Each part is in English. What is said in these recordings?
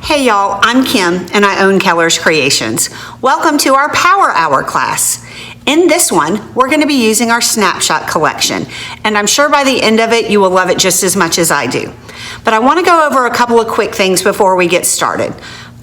Hey y'all, I'm Kim and I own Keller's Creations. Welcome to our Power Hour class. In this one, we're going to be using our Snapshot collection, and I'm sure by the end of it you will love it just as much as I do. But I want to go over a couple of quick things before we get started.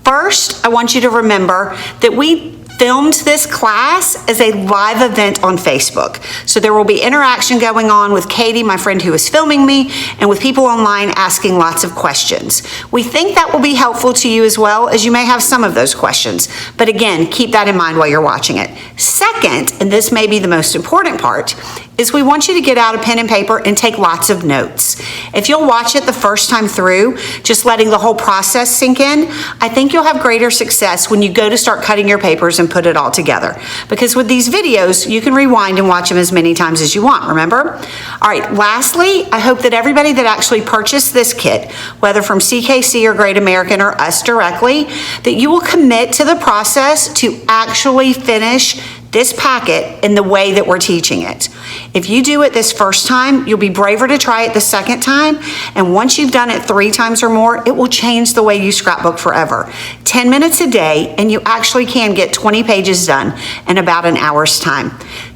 First, I want you to remember that we filmed this class as a live event on Facebook. So there will be interaction going on with Katie, my friend who is filming me, and with people online asking lots of questions. We think that will be helpful to you as well, as you may have some of those questions. But again, keep that in mind while you're watching it. Second, and this may be the most important part, is we want you to get out a pen and paper and take lots of notes. If you'll watch it the first time through, just letting the whole process sink in, I think you'll have greater success when you go to start cutting your papers and put it all together. Because with these videos, you can rewind and watch them as many times as you want, remember? All right, lastly, I hope that everybody that actually purchased this kit, whether from CKC or Great American or us directly, that you will commit to the process to actually finish this packet in the way that we're teaching it. If you do it this first time, you'll be braver to try it the second time, and once you've done it 3 times or more, it will change the way you scrapbook forever. 10 minutes a day, and you actually can get 20 pages done in about an hour's time.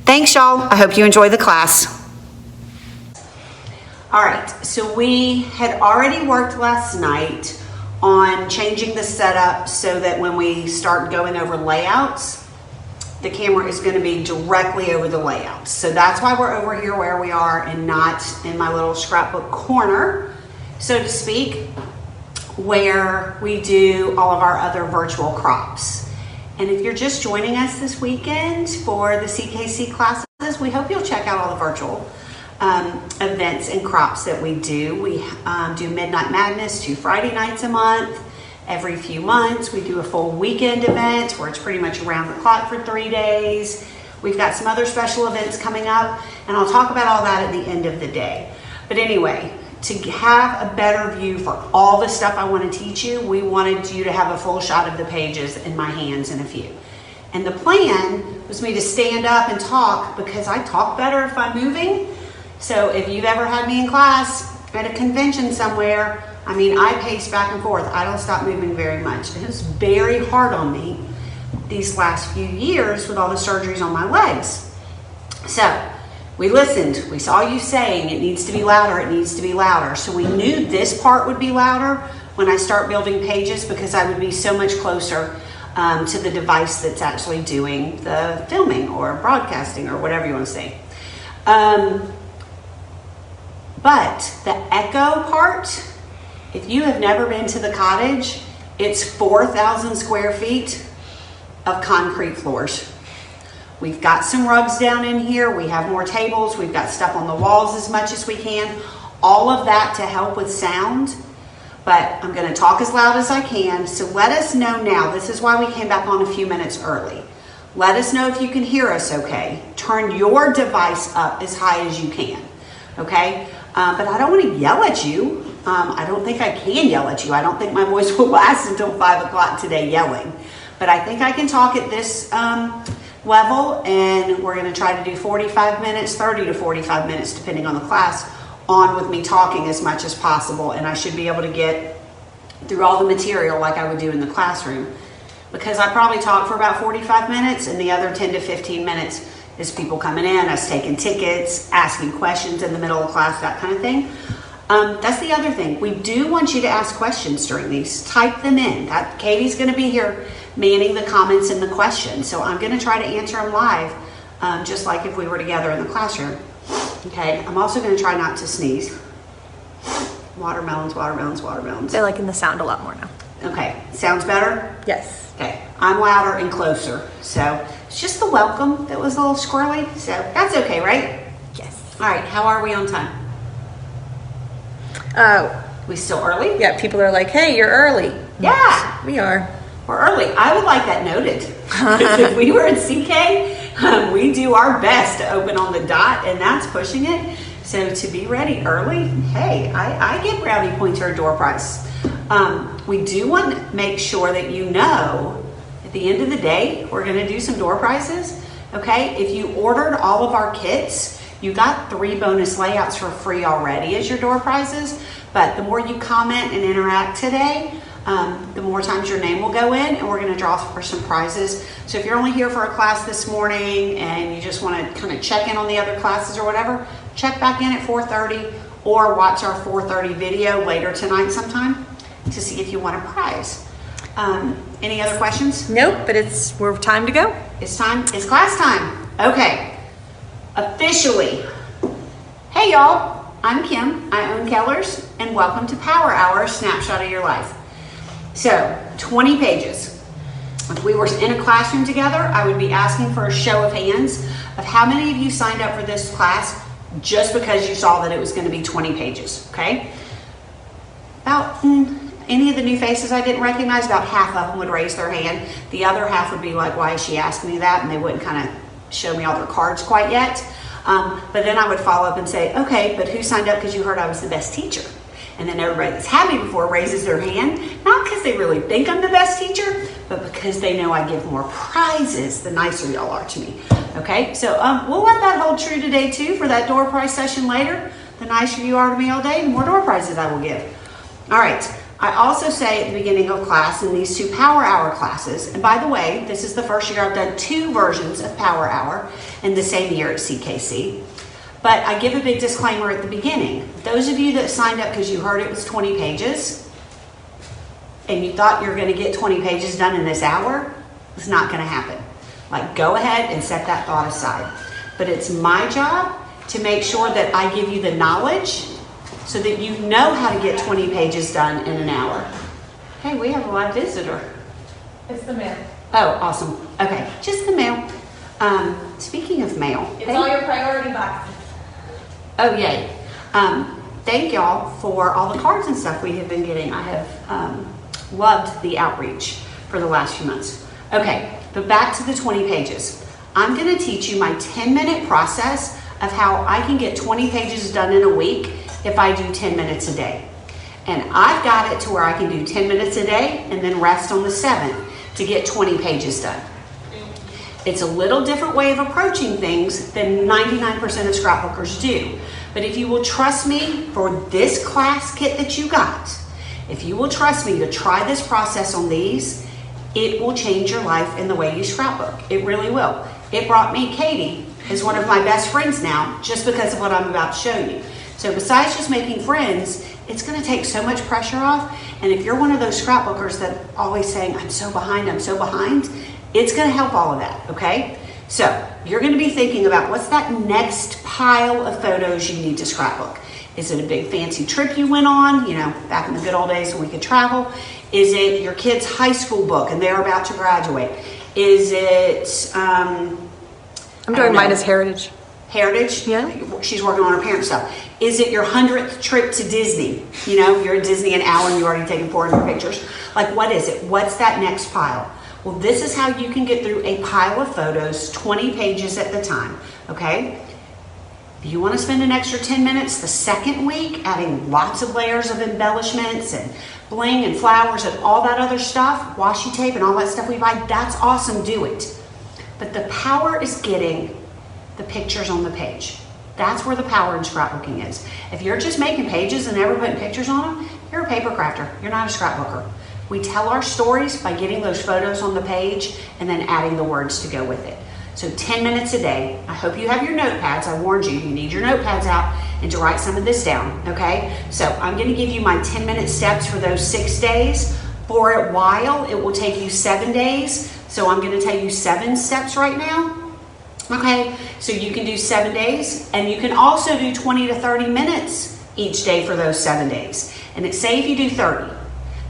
Thanks, y'all. I hope you enjoy the class. All right, so we had already worked last night on changing the setup so that when we start going over layouts, the camera is going to be directly over the layout. So that's why we're over here where we are and not in my little scrapbook corner, so to speak, where we do all of our other virtual crops. And if you're just joining us this weekend for the CKC classes, we hope you'll check out all the virtual events and crops that we do. We do Midnight Madness 2 Friday nights a month. Every few months, we do a full weekend event where it's pretty much around the clock for 3 days. We've got some other special events coming up, and I'll talk about all that at the end of the day. But anyway, to have a better view for all the stuff I want to teach you, we wanted you to have a full shot of the pages in my hands in a few. And the plan was me to stand up and talk because I talk better if I'm moving. So if you've ever had me in class at a convention somewhere, I mean, I pace back and forth. I don't stop moving very much. It was very hard on me these last few years with all the surgeries on my legs. So we listened. We saw you saying it needs to be louder, it needs to be louder. So we knew this part would be louder when I start building pages because I would be so much closer to the device that's actually doing the filming or broadcasting or whatever you want to say. But the echo part, if you have never been to the cottage, it's 4,000 square feet of concrete floors. We've got some rugs down in here. We have more tables. We've got stuff on the walls as much as we can. All of that to help with sound. But I'm going to talk as loud as I can. So let us know now. This is why we came back on a few minutes early. Let us know if you can hear us okay. Turn your device up as high as you can. Okay? But I don't want to yell at you. I don't think I can yell at you. I don't think my voice will last until 5 o'clock today yelling. But I think I can talk at this level, and we're going to try to do 45 minutes, 30 to 45 minutes, depending on the class, on with me talking as much as possible. And I should be able to get through all the material like I would do in the classroom. Because I probably talk for about 45 minutes, and the other 10 to 15 minutes is people coming in, us taking tickets, asking questions in the middle of class, that kind of thing. That's the other thing. We do want you to ask questions during these. Type them in. Katie's going to be here manning the comments and the questions. So I'm going to try to answer them live, just like if we were together in the classroom. Okay. I'm also going to try not to sneeze. Watermelons, watermelons, watermelons. They're liking the sound a lot more now. Okay. Sounds better? Yes. Okay. I'm louder and closer. So it's just the welcome that was a little squirrely. So that's okay, right? Yes. All right. How are we on time? We still early? Yeah, people are like, hey, you're early. Yeah. We are. We're early. I would like that noted. If we were at CK, we do our best to open on the dot, and that's pushing it. So to be ready early, hey, I get brownie points or a door prize. We do want to make sure that you know at the end of the day, we're going to do some door prizes. Okay, if you ordered all of our kits, you got 3 bonus layouts for free already as your door prizes. But the more you comment and interact today, the more times your name will go in, and we're going to draw for some prizes. So if you're only here for a class this morning and you just want to kind of check in on the other classes or whatever, check back in at 4:30 or watch our 4:30 video later tonight sometime to see if you want a prize. Any other questions? Nope, but we're time to go. It's class time. Okay, officially. Hey y'all, I'm Kim, I own Keller's, and welcome to Power Hour, Snapshot of Your Life. So, 20 pages. If we were in a classroom together, I would be asking for a show of hands of how many of you signed up for this class just because you saw that it was going to be 20 pages, okay? About any of the new faces I didn't recognize, about half of them would raise their hand. The other half would be like, why is she asking me that? And they wouldn't kind of show me all their cards quite yet. But then I would follow up and say, okay, but who signed up because you heard I was the best teacher? And then everybody that's had me before raises their hand, not because they really think I'm the best teacher, but because they know I give more prizes the nicer y'all are to me. Okay, so we'll let that hold true today too for that door prize session later. The nicer you are to me all day, the more door prizes I will give. All right. I also say at the beginning of class in these 2 Power Hour classes, and by the way, this is the first year I've done 2 versions of Power Hour in the same year at CKC, but I give a big disclaimer at the beginning. Those of you that signed up because you heard it was 20 pages and you thought you were going to get 20 pages done in this hour, it's not going to happen. Like, go ahead and set that thought aside. But it's my job to make sure that I give you the knowledge so that you know how to get 20 pages done in an hour. Hey, we have a live visitor. It's the mail. Oh, awesome. Okay, just the mail. Speaking of mail. It's all your priority boxes. Oh, yay. Thank y'all for all the cards and stuff we have been getting. I have loved the outreach for the last few months. Okay, but back to the 20 pages. I'm gonna teach you my 10-minute process of how I can get 20 pages done in a week if I do 10 minutes a day. And I've got it to where I can do 10 minutes a day and then rest on the 7th to get 20 pages done. It's a little different way of approaching things than 99% of scrapbookers do. But if you will trust me for this class kit that you got, if you will trust me to try this process on these, it will change your life in the way you scrapbook. It really will. It brought me Katie as one of my best friends now just because of what I'm about to show you. So besides just making friends, it's going to take so much pressure off. And if you're one of those scrapbookers that always saying, I'm so behind, it's going to help all of that, okay? So you're going to be thinking about what's that next pile of photos you need to scrapbook. Is it a big fancy trip you went on, back in the good old days when we could travel? Is it your kid's high school book and they're about to graduate? Is it... I'm doing mine as Heritage. Heritage? Yeah. She's working on her parent stuff. Is it your 100th trip to Disney? You're at Disney an hour and you've already taken 400 pictures. Like, what is it? What's that next pile? Well, this is how you can get through a pile of photos, 20 pages at the time, okay? If you want to spend an extra 10 minutes the second week, adding lots of layers of embellishments and bling and flowers and all that other stuff, washi tape and all that stuff we buy, that's awesome, do it. But the power is getting the pictures on the page. That's where the power in scrapbooking is. If you're just making pages and never putting pictures on them, you're a paper crafter. You're not a scrapbooker. We tell our stories by getting those photos on the page and then adding the words to go with it. So 10 minutes a day. I hope you have your notepads. I warned you, you need your notepads out and to write some of this down, okay? So I'm gonna give you my 10-minute steps for those 6 days. For a while, it will take you 7 days. So I'm gonna tell you 7 steps right now. Okay, so you can do 7 days, and you can also do 20 to 30 minutes each day for those 7 days. And say if you do 30,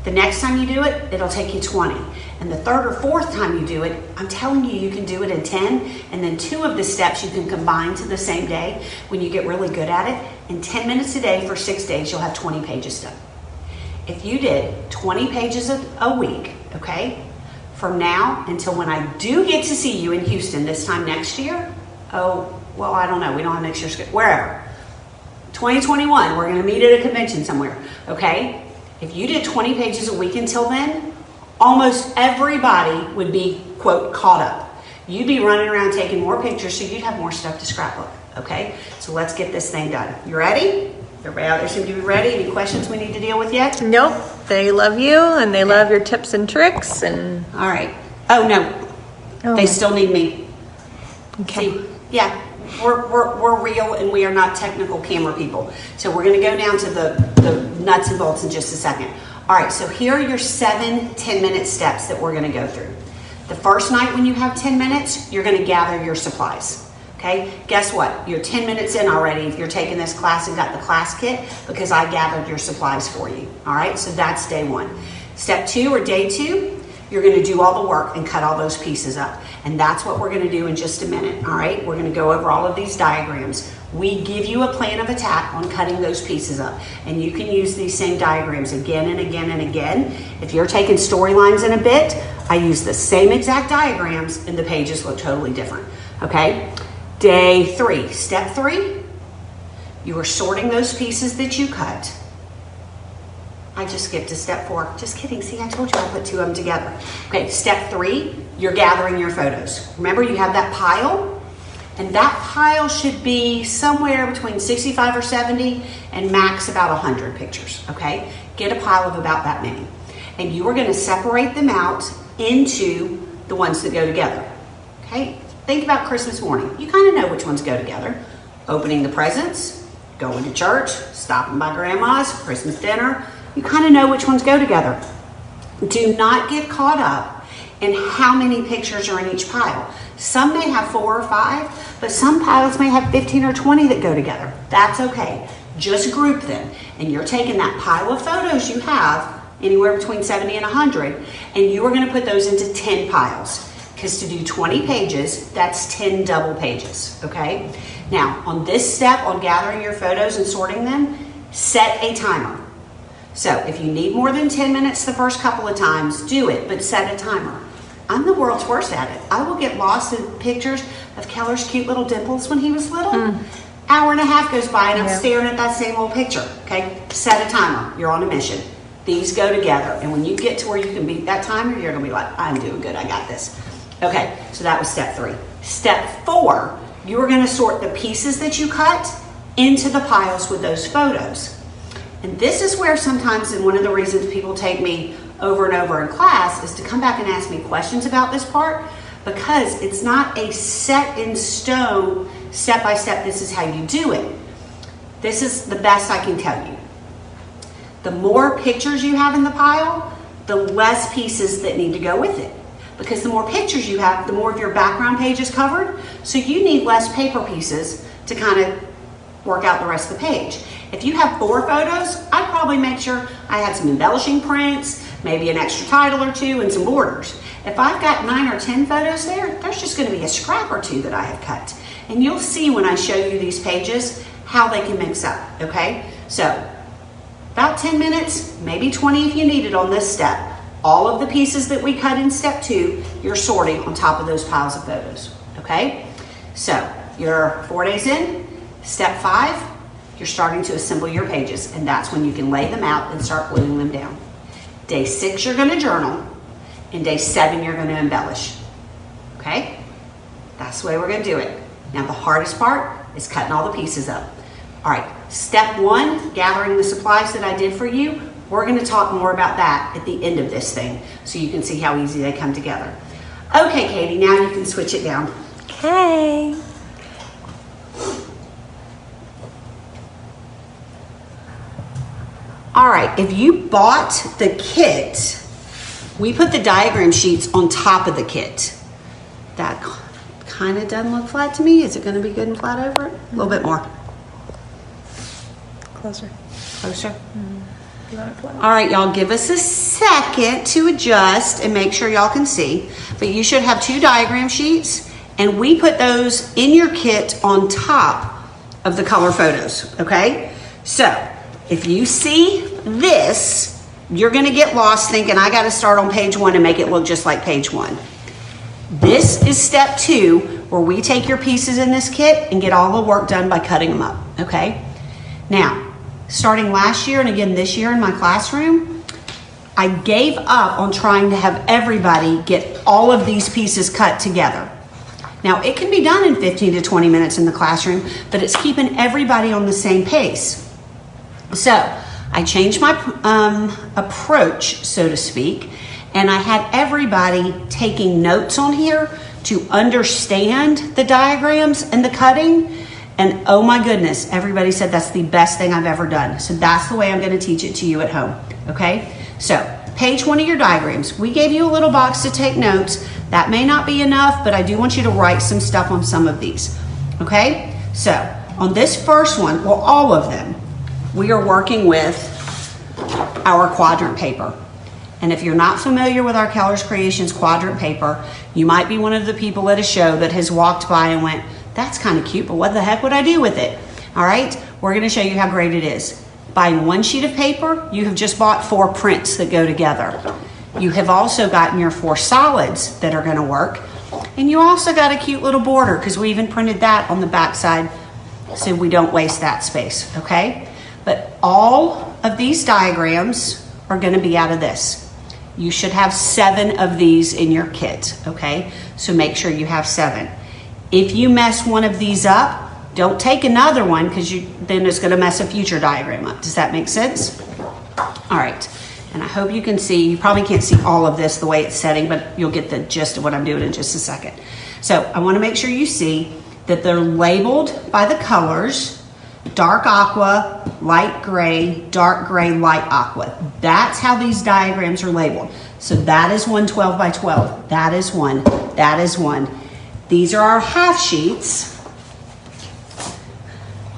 the next time you do it, it'll take you 20. And the third or fourth time you do it, I'm telling you, you can do it in 10, and then 2 of the steps you can combine to the same day when you get really good at it. In 10 minutes a day for 6 days, you'll have 20 pages done. If you did 20 pages a week, okay, from now until when I do get to see you in Houston this time next year, oh, well, I don't know. We don't have next year's, wherever. 2021, we're going to meet at a convention somewhere, okay? If you did 20 pages a week until then, almost everybody would be, quote, caught up. You'd be running around taking more pictures, so you'd have more stuff to scrapbook, okay? So let's get this thing done. You ready? Everybody out there seem to be ready? Any questions we need to deal with yet? Nope. They love you and they love your tips and tricks and. All right. Oh, no. They still need me. Okay. See, yeah, we're real and we are not technical camera people. So we're going to go down to the nuts and bolts in just a second. All right, so here are your 7 10-minute steps that we're going to go through. The first night when you have 10 minutes, you're going to gather your supplies. Okay, guess what? You're 10 minutes in already if you're taking this class and got the class kit because I gathered your supplies for you. All right, so that's day 1. Step 2 or day 2, you're going to do all the work and cut all those pieces up. And that's what we're going to do in just a minute. All right, we're going to go over all of these diagrams. We give you a plan of attack on cutting those pieces up. And you can use these same diagrams again and again and again. If you're taking storylines in a bit, I use the same exact diagrams and the pages look totally different. Okay. Day 3, step 3, you are sorting those pieces that you cut. I just skipped to step 4. Just kidding. See, I told you I put 2 of them together. Okay, step 3, you're gathering your photos. Remember, you have that pile, and that pile should be somewhere between 65 or 70 and max about 100 pictures, okay? Get a pile of about that many. And you are going to separate them out into the ones that go together, okay? Think about Christmas morning. You kind of know which ones go together. Opening the presents, going to church, stopping by grandma's, Christmas dinner. You kind of know which ones go together. Do not get caught up in how many pictures are in each pile. Some may have 4 or 5, but some piles may have 15 or 20 that go together. That's okay. Just group them. And you're taking that pile of photos you have, anywhere between 70 and 100, and you are going to put those into 10 piles. Because to do 20 pages, that's 10 double pages, okay? Now, on this step, on gathering your photos and sorting them, set a timer. So if you need more than 10 minutes the first couple of times, do it, but set a timer. I'm the world's worst at it. I will get lost in pictures of Keller's cute little dimples when he was little. Hour and a half goes by and I'm staring at that same old picture, okay? Set a timer. You're on a mission. These go together. And when you get to where you can beat that timer, you're going to be like, I'm doing good. I got this. Okay, so that was step 3. Step 4, you are going to sort the pieces that you cut into the piles with those photos. And this is where sometimes, and one of the reasons people take me over and over in class is to come back and ask me questions about this part, because it's not a set in stone, step by step, this is how you do it. This is the best I can tell you. The more pictures you have in the pile, the less pieces that need to go with it. Because the more pictures you have, the more of your background page is covered. So you need less paper pieces to kind of work out the rest of the page. If you have 4 photos, I'd probably make sure I had some embellishing prints, maybe an extra title or 2 and some borders. If I've got 9 or 10 photos there, there's just going to be a scrap or 2 that I have cut. And you'll see when I show you these pages how they can mix up, okay? So about 10 minutes, maybe 20 if you need it on this step. All of the pieces that we cut in step 2, you're sorting on top of those piles of photos, okay? So you're 4 days in. Step 5, you're starting to assemble your pages, and that's when you can lay them out and start gluing them down. Day 6, you're going to journal, and day 7, you're going to embellish, okay? That's the way we're going to do it. Now the hardest part is cutting all the pieces up. All right, step 1, gathering the supplies that I did for you. We're going to talk more about that at the end of this thing so you can see how easy they come together. Okay, Katie, now you can switch it down. Okay. All right, if you bought the kit, we put the diagram sheets on top of the kit. That kind of doesn't look flat to me. Is it going to be good and flat over it? A little bit more. Closer. Closer. You want it flat? All right, y'all, give us a second to adjust and make sure y'all can see. But you should have 2 diagram sheets, and we put those in your kit on top of the color photos, okay? So if you see this, you're going to get lost thinking I got to start on page 1 and make it look just like page 1. This is step 2, where we take your pieces in this kit and get all the work done by cutting them up, okay? Now, starting last year and again this year in my classroom, I gave up on trying to have everybody get all of these pieces cut together. Now, it can be done in 15 to 20 minutes in the classroom, but it's keeping everybody on the same pace. So, I I changed my approach, so to speak, and I had everybody taking notes on here to understand the diagrams and the cutting. And oh my goodness, everybody said that's the best thing I've ever done. So that's the way I'm going to teach it to you at home. Okay, so page 1 of your diagrams. We gave you a little box to take notes. That may not be enough, but I do want you to write some stuff on some of these. Okay, so on this first one, well, all of them, we are working with our quadrant paper. And if you're not familiar with our Keller's Creations quadrant paper, you might be one of the people at a show that has walked by and went, that's kind of cute, but what the heck would I do with it? All right, we're going to show you how great it is. Buying one sheet of paper, you have just bought 4 prints that go together. You have also gotten your 4 solids that are going to work. And you also got a cute little border because we even printed that on the back side so we don't waste that space, okay? But all of these diagrams are going to be out of this. You should have 7 of these in your kit, okay? So make sure you have 7. If you mess one of these up, don't take another one because then it's going to mess a future diagram up. Does that make sense? All right, and I hope you can see. You probably can't see all of this the way it's setting, but you'll get the gist of what I'm doing in just a second. So I want to make sure you see that they're labeled by the colors: dark aqua, light gray, dark gray, light aqua. That's how these diagrams are labeled. So that is one 12 by 12. That is one. That is one. These are our half sheets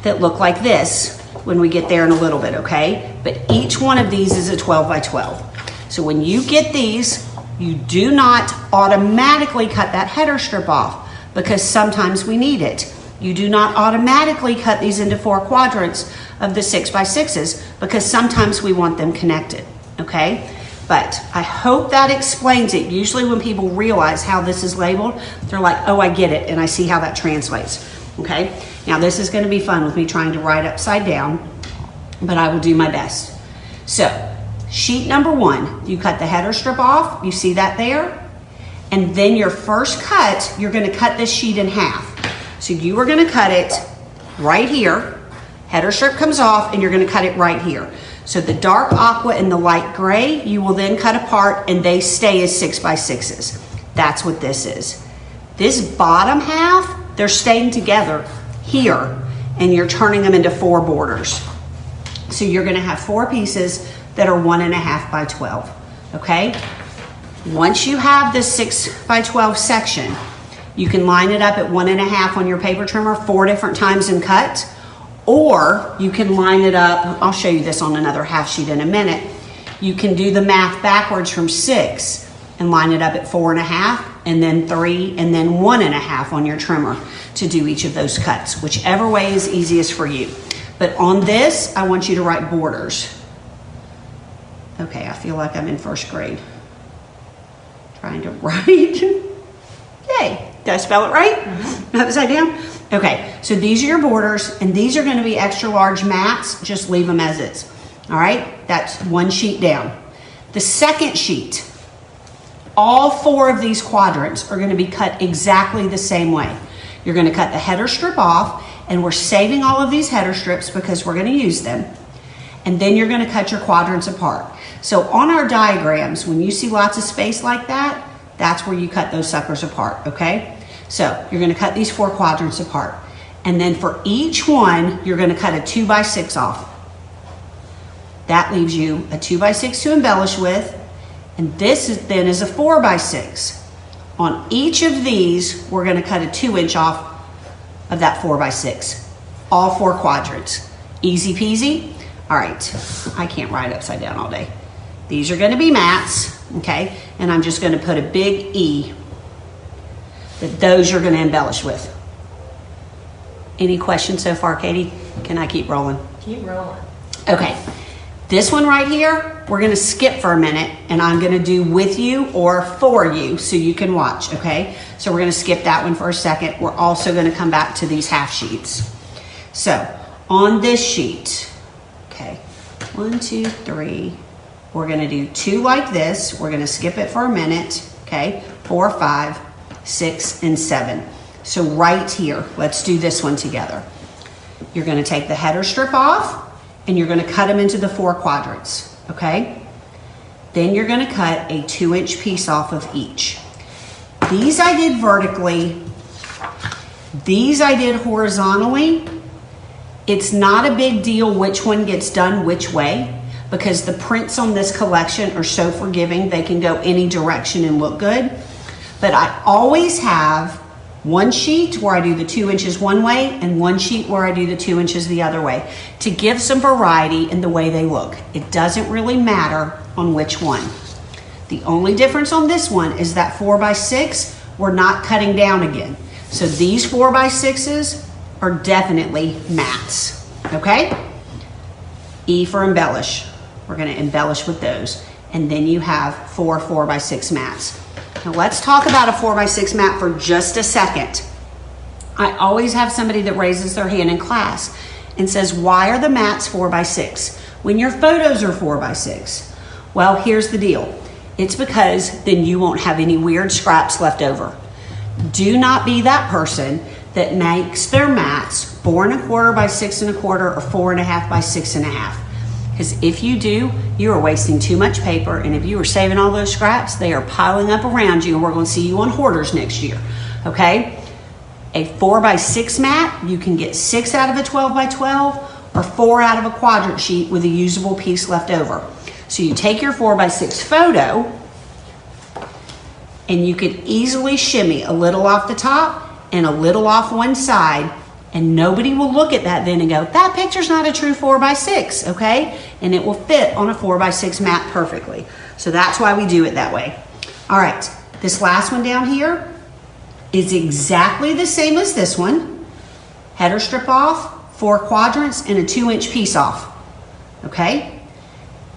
that look like this when we get there in a little bit, okay? But each one of these is a 12 by 12. So when you get these, you do not automatically cut that header strip off because sometimes we need it. You do not automatically cut these into 4 quadrants of the 6 by 6s because sometimes we want them connected, okay? But I hope that explains it. Usually when people realize how this is labeled, they're like, oh, I get it, and I see how that translates, okay? Now this is gonna be fun with me trying to write upside down, but I will do my best. So, sheet number 1, you cut the header strip off, you see that there? And then your first cut, you're gonna cut this sheet in half. So you are gonna cut it right here, header strip comes off, and you're gonna cut it right here. So the dark aqua and the light gray, you will then cut apart and they stay as 6 by 6s. That's what this is. This bottom half, they're staying together here, and you're turning them into 4 borders. So you're gonna have 4 pieces that are 1.5 by 12, okay? Once you have this 6 by 12 section, you can line it up at 1.5 on your paper trimmer 4 different times and cut, or you can line it up, I'll show you this on another half sheet in a minute. You can do the math backwards from 6 and line it up at 4.5, and then 3, and then 1.5 on your trimmer to do each of those cuts, whichever way is easiest for you. But on this, I want you to write borders. Okay, I feel like I'm in 1st grade. Trying to write. Yay, did I spell it right? Upside down? Okay, so these are your borders, and these are gonna be extra large mats. Just leave them as is. All right, that's 1 sheet down. The second sheet, all 4 of these quadrants are gonna be cut exactly the same way. You're gonna cut the header strip off, and we're saving all of these header strips because we're gonna use them. And then you're gonna cut your quadrants apart. So on our diagrams, when you see lots of space like that, that's where you cut those suckers apart, okay? So you're gonna cut these 4 quadrants apart. And then for each one, you're gonna cut a 2 by 6 off. That leaves you a 2 by 6 to embellish with, and this then is a 4 by 6. On each of these, we're gonna cut a 2-inch off of that 4 by 6. All 4 quadrants. Easy peasy. All right, I can't write upside down all day. These are gonna be mats, okay? And I'm just gonna put a big E that those you're gonna embellish with. Any questions so far, Katie? Can I keep rolling? Keep rolling. Okay, this one right here, we're gonna skip for a minute, and I'm gonna do with you or for you so you can watch, okay? So we're gonna skip that one for a second. We're also gonna come back to these half sheets. So on this sheet, okay, 1, 2, 3, we're gonna do 2 like this. We're gonna skip it for a minute, okay? 4, 5, 6, and 7. So right here, let's do this one together. You're gonna take the header strip off, and you're gonna cut them into the 4 quadrants, okay? Then you're gonna cut a 2-inch piece off of each. These I did vertically, these I did horizontally. It's not a big deal which one gets done which way, because the prints on this collection are so forgiving, they can go any direction and look good. But I always have one sheet where I do the 2 inches one way and one sheet where I do the 2 inches the other way, to give some variety in the way they look. It doesn't really matter on which one. The only difference on this one is that 4x6, we're not cutting down again. So these 4x6s are definitely mats, okay? E for embellish. We're gonna embellish with those. And then you have 4 4x6 mats. Now let's talk about a 4x6 mat for just a second. I always have somebody that raises their hand in class and says, why are the mats 4x6 when your photos are 4x6? Well, here's the deal. It's because then you won't have any weird scraps left over. Do not be that person that makes their mats 4 1/4 by 6 1/4 or 4 1/2 by 6 1/2. Because if you do, you are wasting too much paper, and if you are saving all those scraps, they are piling up around you, and we're going to see you on hoarders next year, okay? A 4x6 mat, you can get 6 out of a 12x12 or 4 out of a quadrant sheet with a usable piece left over. So you take your 4x6 photo, and you could easily shimmy a little off the top and a little off one side, and nobody will look at that then and go, that picture's not a true 4x6, okay? And it will fit on a 4x6 mat perfectly. So that's why we do it that way. All right, this last one down here is exactly the same as this one. Header strip off, 4 quadrants, and a 2-inch piece off, okay?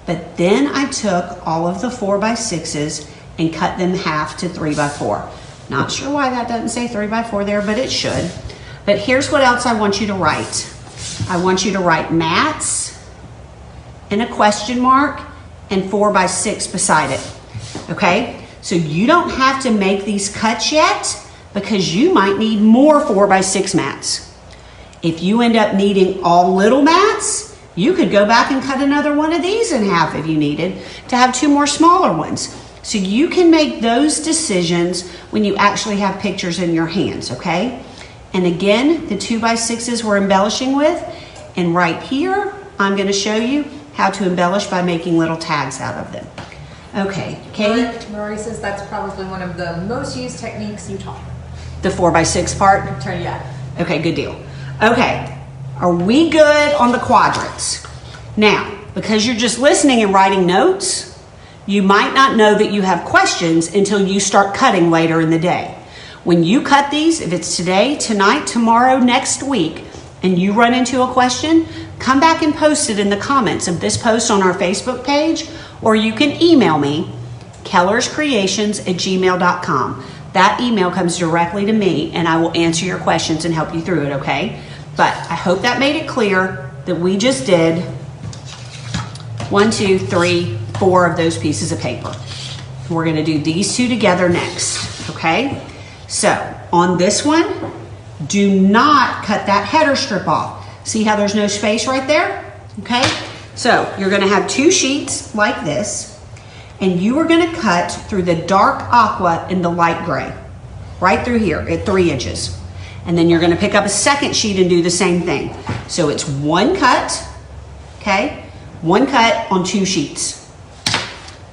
But then I took all of the 4x6s and cut them half to 3x4. Not sure why that doesn't say 3x4 there, but it should. But here's what else I want you to write. I want you to write mats and a question mark and 4x6 beside it, okay? So you don't have to make these cuts yet, because you might need more 4x6 mats. If you end up needing all little mats, you could go back and cut another one of these in half if you needed to have 2 more smaller ones. So you can make those decisions when you actually have pictures in your hands, okay? And again, the 2x6s we're embellishing with, and right here, I'm gonna show you how to embellish by making little tags out of them. Okay, Katie? Marie says that's probably one of the most used techniques you taught. The 4x6 part? Yeah. Okay, good deal. Okay, are we good on the quadrants? Now, because you're just listening and writing notes, you might not know that you have questions until you start cutting later in the day. When you cut these, if it's today, tonight, tomorrow, next week, and you run into a question, come back and post it in the comments of this post on our Facebook page, or you can email me, kellerscreations@gmail.com. That email comes directly to me, and I will answer your questions and help you through it, okay? But I hope that made it clear that we just did 1, 2, 3, 4 of those pieces of paper. We're gonna do these 2 together next, okay? So on this one, do not cut that header strip off. See how there's no space right there? Okay, so you're gonna have 2 sheets like this, and you are gonna cut through the dark aqua and the light gray, right through here at 3 inches. And then you're gonna pick up a second sheet and do the same thing. So it's 1 cut, okay? 1 cut on 2 sheets.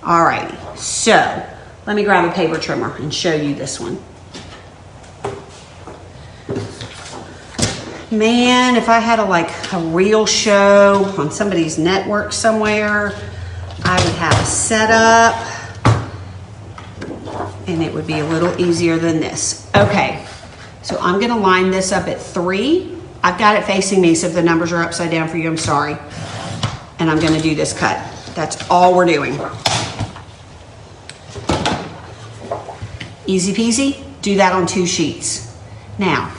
All righty, so let me grab a paper trimmer and show you this one. Man, if I had a real show on somebody's network somewhere, I would have a setup and it would be a little easier than this. Okay, so I'm gonna line this up at 3. I've got it facing me, so if the numbers are upside down for you, I'm sorry. And I'm gonna do this cut. That's all we're doing. Easy peasy, do that on 2 sheets. Now,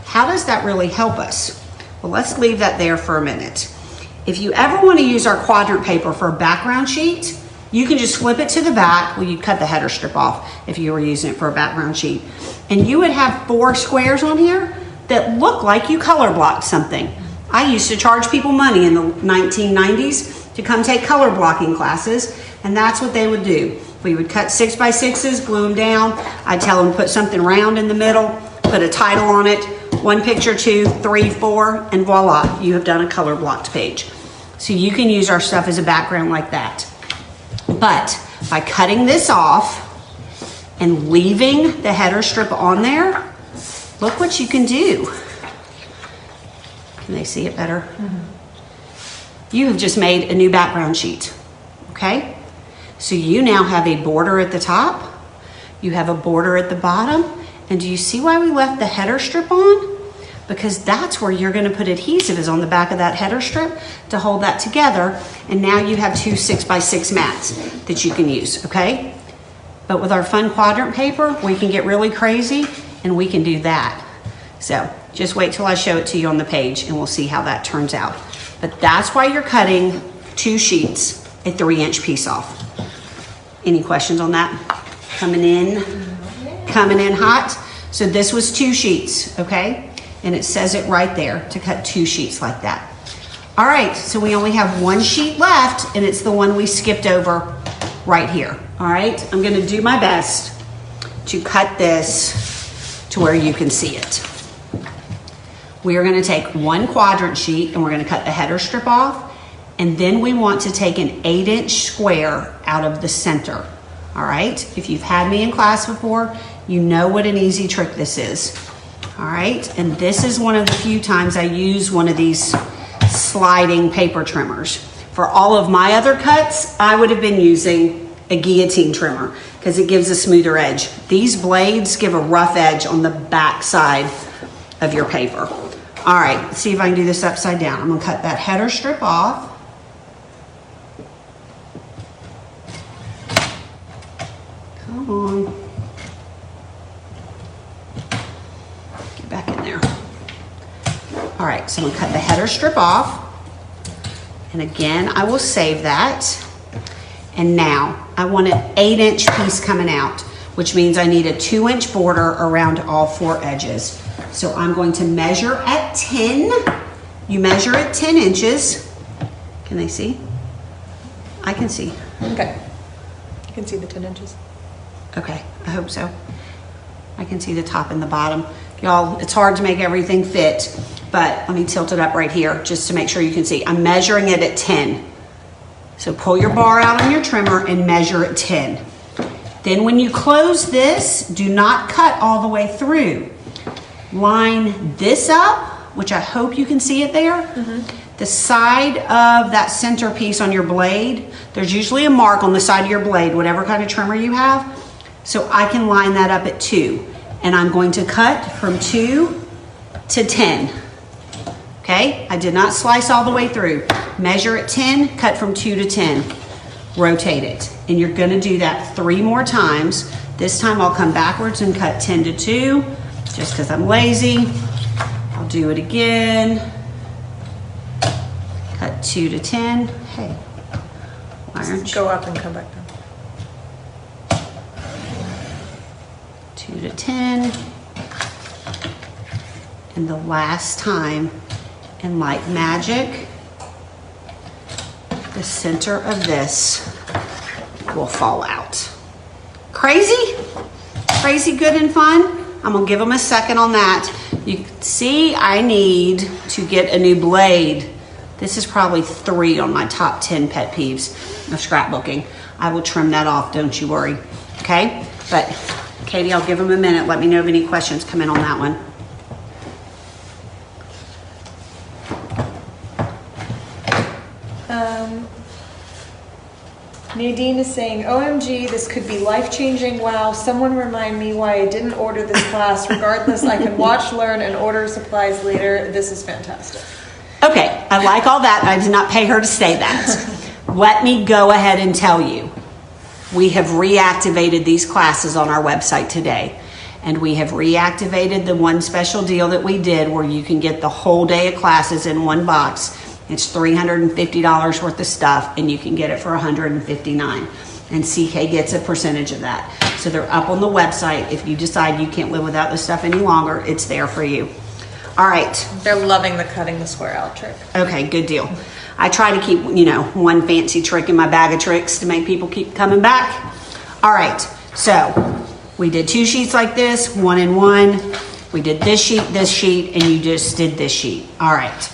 how does that really help us? Well, let's leave that there for a minute. If you ever want to use our quadrant paper for a background sheet, you can just flip it to the back. Well, you'd cut the header strip off if you were using it for a background sheet. And you would have 4 squares on here that look like you color blocked something. I used to charge people money in the 1990s to come take color blocking classes, and that's what they would do. We would cut 6x6s, glue them down. I'd tell them to put something round in the middle, put a title on it, 1 picture, 2, 3, 4, and voila, you have done a color blocked page. So you can use our stuff as a background like that. But by cutting this off and leaving the header strip on there, look what you can do. Can they see it better? Mm-hmm. You have just made a new background sheet, okay? So you now have a border at the top, you have a border at the bottom, and do you see why we left the header strip on? Because that's where you're gonna put adhesive, is on the back of that header strip to hold that together, and now you have 2 6x6 mats that you can use, okay? But with our fun quadrant paper, we can get really crazy, and we can do that. So just wait till I show it to you on the page, and we'll see how that turns out. But that's why you're cutting 2 sheets, a 3-inch piece off. Any questions on that? Coming in hot. So this was 2 sheets, okay? And it says it right there to cut 2 sheets like that. All right, so we only have 1 sheet left, and it's the one we skipped over right here. All right, I'm gonna do my best to cut this to where you can see it. We are gonna take 1 quadrant sheet and we're gonna cut the header strip off, and then we want to take an 8-inch square out of the center. All right, if you've had me in class before, you know what an easy trick this is. All right, and this is one of the few times I use one of these sliding paper trimmers. For all of my other cuts, I would have been using a guillotine trimmer because it gives a smoother edge. These blades give a rough edge on the back side of your paper. All right, let's see if I can do this upside down. I'm gonna cut that header strip off. Come on. Get back in there. All right, so I'm gonna cut the header strip off. And again, I will save that. And now I want an 8-inch piece coming out, which means I need a 2-inch border around all 4 edges. So I'm going to measure at 10. You measure at 10 inches. Can they see? I can see. Okay. You can see the 10 inches. Okay, I hope so. I can see the top and the bottom. Y'all, it's hard to make everything fit, but let me tilt it up right here just to make sure you can see. I'm measuring it at 10. So pull your bar out on your trimmer and measure at 10. Then when you close this, do not cut all the way through. Line this up, which I hope you can see it there. Mm-hmm. The side of that center piece on your blade, there's usually a mark on the side of your blade, whatever kind of trimmer you have. So I can line that up at 2. And I'm going to cut from 2 to 10. Okay, I did not slice all the way through. Measure at 10, cut from 2 to 10. Rotate it. And you're gonna do that 3 more times. This time I'll come backwards and cut 10 to 2, just because I'm lazy. I'll do it again. Cut 2 to 10. Hey, why aren't you? Go up and come back down. 2 to 10. And the last time, and like magic, the center of this will fall out. Crazy? Crazy good and fun? I'm gonna give them a second on that. You can see I need to get a new blade. This is probably 3 on my top 10 pet peeves of scrapbooking. I will trim that off, don't you worry, okay? But Katie, I'll give them a minute. Let me know if any questions come in on that one. Nadine is saying, OMG, this could be life-changing. Wow, someone remind me why I didn't order this class. Regardless, I can watch, learn, and order supplies later. This is fantastic. Okay, I like all that. I did not pay her to say that. Let me go ahead and tell you, we have reactivated these classes on our website today. And we have reactivated the one special deal that we did where you can get the whole day of classes in one box. It's $350 worth of stuff, and you can get it for $159. And CK gets a percentage of that. So they're up on the website. If you decide you can't live without this stuff any longer, it's there for you. All right. They're loving the cutting the square out trick. Okay, good deal. I try to keep, one fancy trick in my bag of tricks to make people keep coming back. All right, so we did 2 sheets like this, 1 and 1. We did this sheet, and you just did this sheet. All right,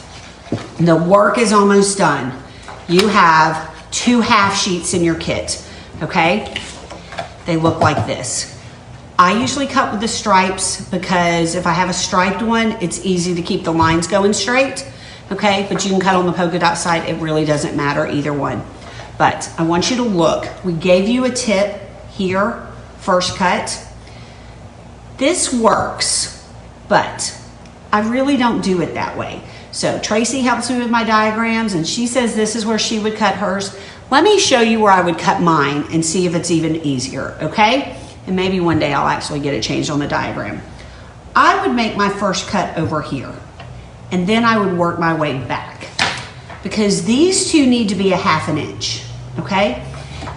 the work is almost done. You have 2 half sheets in your kit, okay? They look like this. I usually cut with the stripes because if I have a striped one, it's easy to keep the lines going straight, okay? But you can cut on the polka dot side. It really doesn't matter either one. But I want you to look. We gave you a tip here, first cut. This works, but I really don't do it that way. So Tracy helps me with my diagrams and she says this is where she would cut hers. Let me show you where I would cut mine and see if it's even easier, okay? And maybe one day I'll actually get it changed on the diagram. I would make my first cut over here and then I would work my way back because these 2 need to be a 1/2 inch, okay?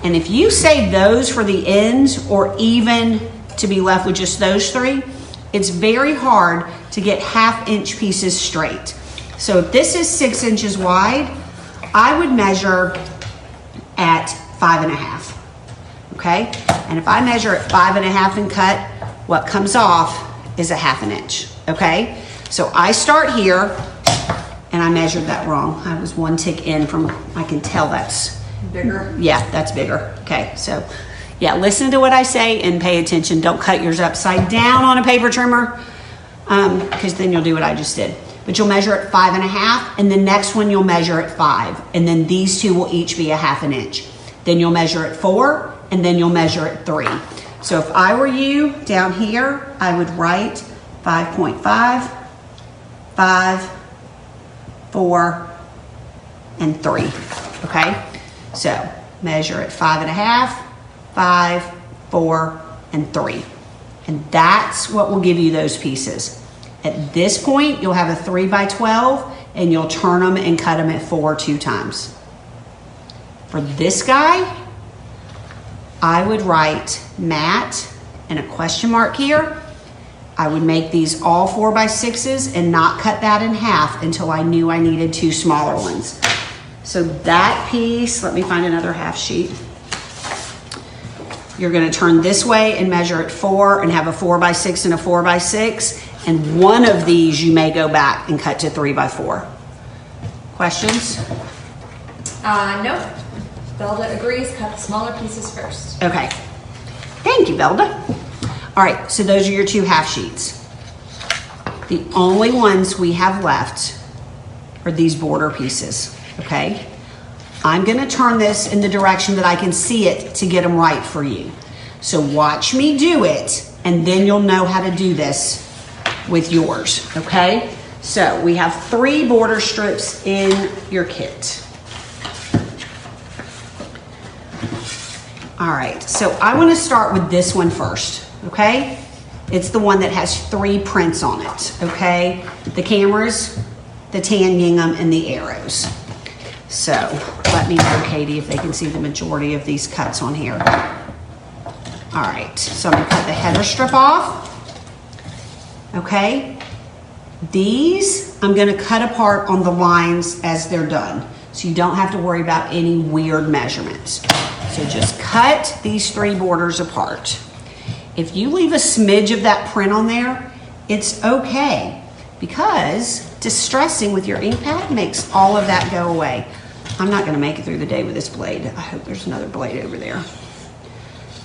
And if you save those for the ends or even to be left with just those 3, it's very hard to get 1/2 inch pieces straight. So if this is 6 inches wide, I would measure at 5.5, okay? And if I measure at 5.5 and cut, what comes off is a 1/2 inch, okay? So I start here, and I measured that wrong. I was 1 tick in from, I can tell that's Bigger. Yeah, that's bigger. Okay, so yeah, listen to what I say and pay attention. Don't cut yours upside down on a paper trimmer, because then you'll do what I just did. But you'll measure at 5.5, and the next one you'll measure at 5, and then these 2 will each be a 1/2 inch. Then you'll measure at 4, and then you'll measure at 3. So if I were you down here, I would write 5.5, 5, 4, and 3. Okay, so measure at 5.5, 5, 4, and 3. And that's what will give you those pieces. At this point, you'll have a 3x12 and you'll turn them and cut them at 4 2 times. For this guy, I would write Matt and a question mark here. I would make these all 4x6s and not cut that in half until I knew I needed 2 smaller ones. So that piece, let me find another half sheet. You're gonna turn this way and measure at 4 and have a 4x6 and a 4x6. And one of these you may go back and cut to 3x4. Questions? No. Velda agrees, cut the smaller pieces first. Okay. Thank you, Velda. All right, so those are your 2 half sheets. The only ones we have left are these border pieces, okay? I'm gonna turn this in the direction that I can see it to get them right for you. So watch me do it, and then you'll know how to do this with yours, okay? So we have 3 border strips in your kit. All right, so I want to start with this one first, okay? It's the one that has 3 prints on it, okay? The cameras, the tan gingham, and the arrows. So let me know, Katie, if they can see the majority of these cuts on here. All right, so I'm gonna cut the header strip off, okay? These, I'm gonna cut apart on the lines as they're done, so you don't have to worry about any weird measurements. So just cut these 3 borders apart. If you leave a smidge of that print on there, it's okay, because distressing with your ink pad makes all of that go away. I'm not gonna make it through the day with this blade. I hope there's another blade over there.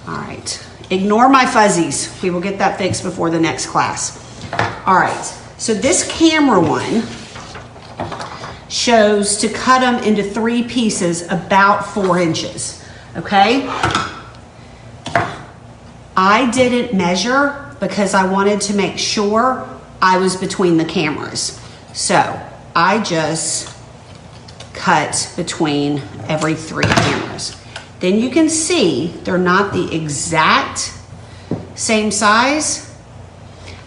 All right, ignore my fuzzies. We will get that fixed before the next class. All right, so this camera one shows to cut them into 3 pieces about 4 inches. Okay, I didn't measure because I wanted to make sure I was between the cameras. So I just cut between every 3 cameras. Then you can see they're not the exact same size,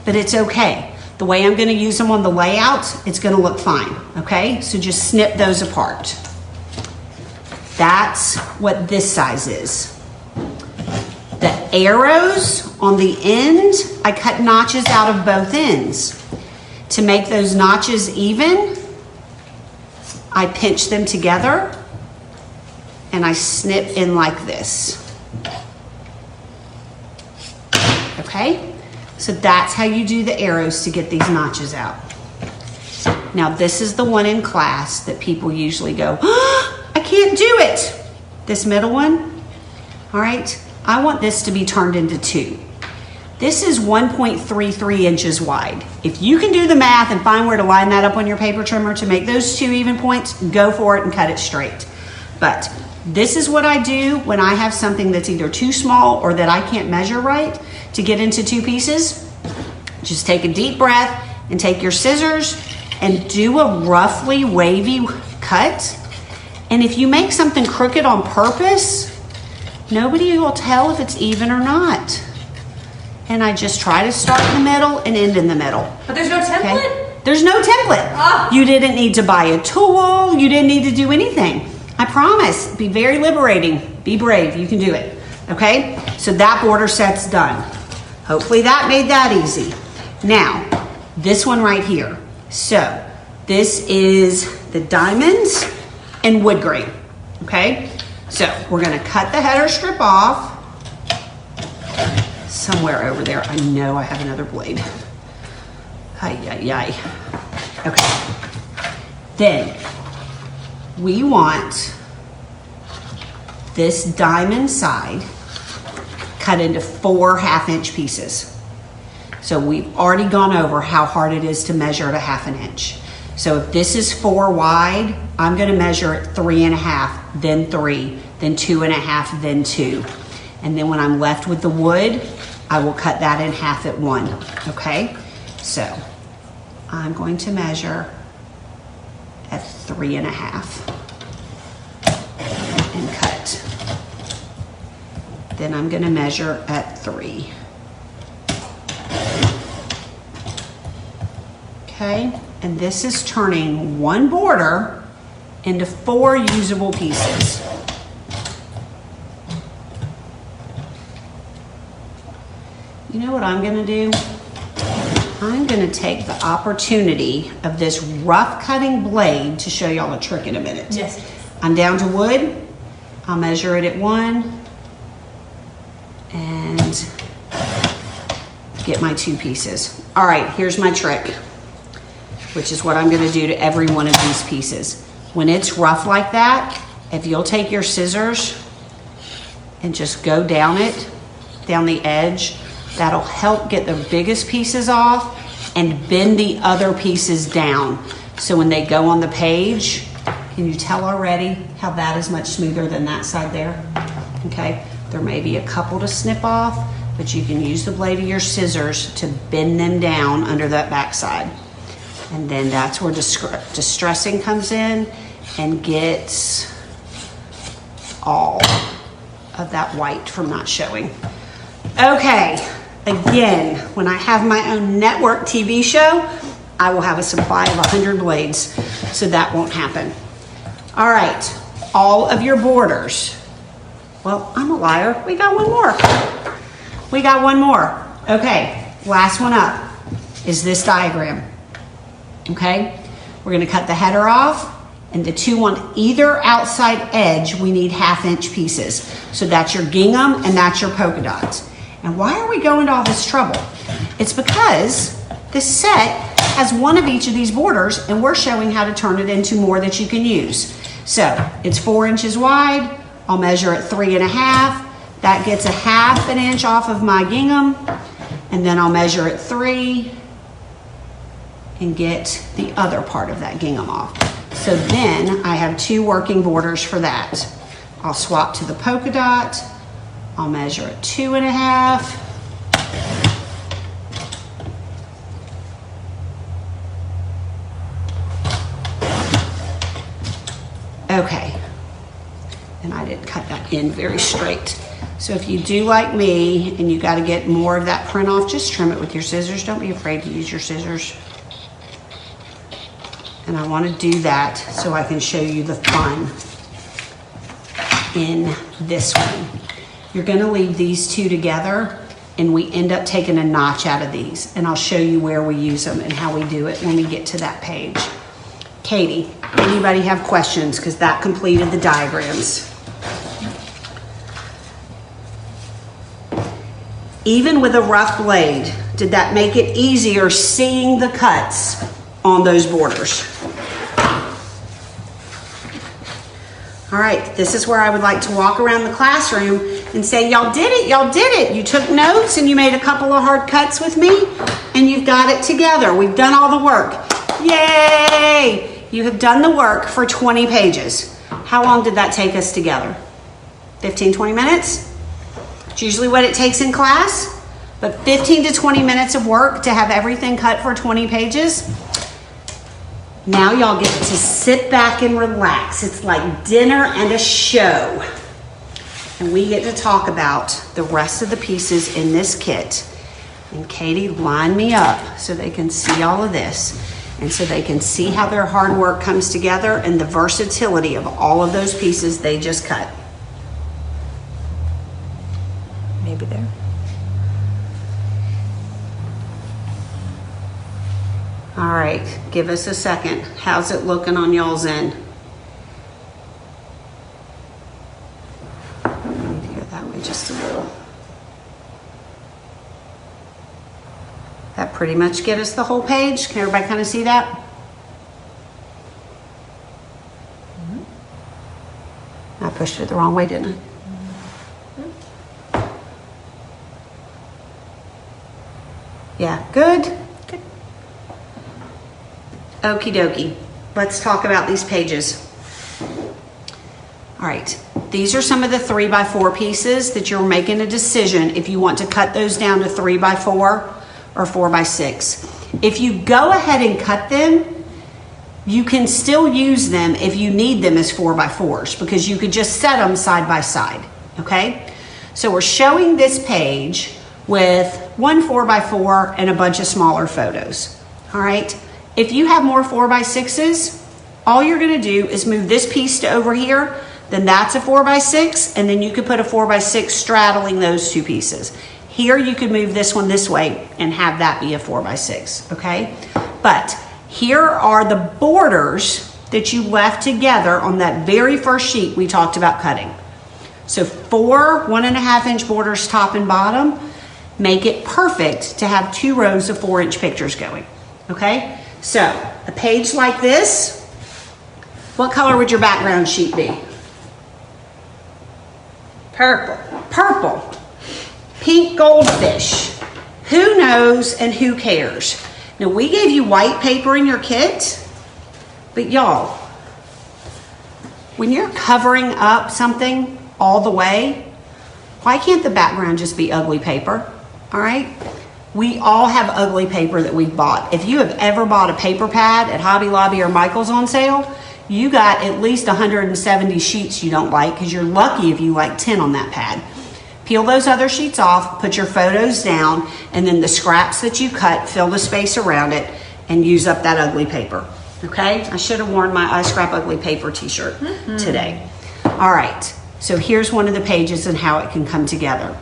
but it's okay. The way I'm gonna use them on the layout, it's gonna look fine, okay? So just snip those apart. That's what this size is. The arrows on the end, I cut notches out of both ends To make those notches even, I pinch them together and I snip in like this. Okay? So that's how you do the arrows to get these notches out. Now this is the one in class that people usually go, oh, I can't do it. This middle one, all right, I want this to be turned into 2. This is 1.33 inches wide. If you can do the math and find where to line that up on your paper trimmer to make those 2 even points, go for it and cut it straight. But this is what I do when I have something that's either too small or that I can't measure right to get into 2 pieces. Just take a deep breath and take your scissors and do a roughly wavy cut. And if you make something crooked on purpose, nobody will tell if it's even or not. And I just try to start in the middle and end in the middle. But there's no template? Okay? There's no template. Ah. You didn't need to buy a tool. You didn't need to do anything. I promise, be very liberating. Be brave, you can do it. Okay, so that border set's done. Hopefully that made that easy. Now, this one right here. So this is the diamonds and wood grain, okay? So we're gonna cut the header strip off. Somewhere over there, I know I have another blade. Ay, ay, ay. Okay. Then we want this diamond side cut into 4 1/2-inch pieces. So we've already gone over how hard it is to measure at a 1/2 inch. So if this is 4 wide, I'm gonna measure it 3 1/2, then 3, then 2 1/2, then 2. And then when I'm left with the wood, I will cut that in half at 1, okay? So I'm going to measure at 3 1/2 and cut. Then I'm gonna measure at 3. Okay, and this is turning 1 border into 4 usable pieces. You know what I'm gonna do? I'm gonna take the opportunity of this rough cutting blade to show y'all a trick in a minute. Yes. I'm down to wood. I'll measure it at 1 and get my 2 pieces. All right, here's my trick, which is what I'm gonna do to every one of these pieces. When it's rough like that, if you'll take your scissors and just go down it, down the edge, that'll help get the biggest pieces off and bend the other pieces down. So when they go on the page, can you tell already how that is much smoother than that side there? Okay, there may be a couple to snip off, but you can use the blade of your scissors to bend them down under that back side. And then that's where distressing comes in and gets all of that white from not showing. Okay, again, when I have my own network TV show, I will have a supply of 100 blades, so that won't happen. All right, all of your borders. Well, I'm a liar, we got one more. We got one more. Okay, last one up is this diagram. Okay, we're gonna cut the header off, and the 2 on either outside edge, we need 1/2-inch pieces. So that's your gingham and that's your polka dots. And why are we going to all this trouble? It's because this set has 1 of each of these borders, and we're showing how to turn it into more that you can use. So it's 4 inches wide. I'll measure at 3 1/2. That gets a 1/2 inch off of my gingham, and then I'll measure at 3 and get the other part of that gingham off. So then I have 2 working borders for that. I'll swap to the polka dot. I'll measure at 2 1/2. Okay, and I didn't cut that in very straight. So if you do like me and you got to get more of that print off, just trim it with your scissors. Don't be afraid to use your scissors. And I want to do that so I can show you the fun in this one. You're going to leave these 2 together and we end up taking a notch out of these. And I'll show you where we use them and how we do it when we get to that page. Katie, anybody have questions? Because that completed the diagrams. Even with a rough blade, did that make it easier seeing the cuts on those borders? All right, this is where I would like to walk around the classroom and say, y'all did it, y'all did it. You took notes and you made a couple of hard cuts with me and you've got it together. We've done all the work. Yay! You have done the work for 20 pages. How long did that take us together? 15, 20 minutes? It's usually what it takes in class, but 15 to 20 minutes of work to have everything cut for 20 pages. Now y'all get to sit back and relax. It's like dinner and a show. And we get to talk about the rest of the pieces in this kit. And Katie, line me up so they can see all of this. And so they can see how their hard work comes together and the versatility of all of those pieces they just cut. Maybe there. All right, give us a second. How's it looking on y'all's end? I need to go that way just a little. That pretty much get us the whole page. Can everybody kind of see that? I pushed it the wrong way, didn't I? Yeah, good. Good. Okie dokie. Let's talk about these pages. All right, these are some of the 3x4 pieces that you're making a decision if you want to cut those down to 3x4 or 4x6. If you go ahead and cut them, you can still use them if you need them as 4x4s because you could just set them side by side, okay? So we're showing this page with one 4x4 and a bunch of smaller photos, all right? If you have more 4x6s, all you're gonna do is move this piece to over here, then that's a 4x6, and then you could put a 4x6 straddling those two pieces. Here you could move this one this way and have that be a 4x6, okay? But here are the borders that you left together on that very first sheet we talked about cutting. So 4 1.5-inch borders top and bottom make it perfect to have 2 rows of 4-inch pictures going, okay? So a page like this, what color would your background sheet be? Purple. Purple. Pink goldfish. Who knows and who cares? Now we gave you white paper in your kit, but y'all, when you're covering up something all the way, why can't the background just be ugly paper? All right? We all have ugly paper that we've bought. If you have ever bought a paper pad at Hobby Lobby or Michael's on sale, you got at least 170 sheets you don't like because you're lucky if you like 10 on that pad. Peel those other sheets off, put your photos down, and then the scraps that you cut, fill the space around it, and use up that ugly paper, okay? I should have worn my I Scrap Ugly Paper t-shirt today. All right, so here's one of the pages and how it can come together.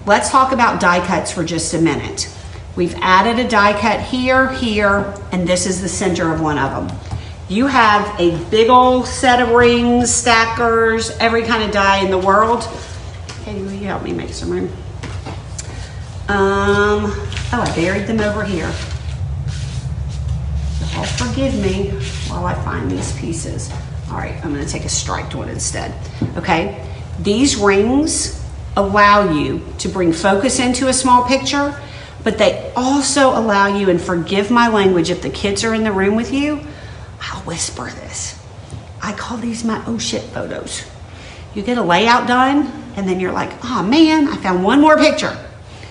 Let's talk about die cuts for just a minute. We've added a die cut here, here, and this is the center of one of them. You have a big old set of rings, stackers, every kind of die in the world. Katie, will you help me make some room? Oh, I buried them over here. So I'll forgive me while I find these pieces. All right, I'm gonna take a striped one instead. Okay, these rings allow you to bring focus into a small picture, but they also allow you, and forgive my language if the kids are in the room with you, I'll whisper this. I call these my oh shit photos. You get a layout done, and then you're like, oh man, I found one more picture.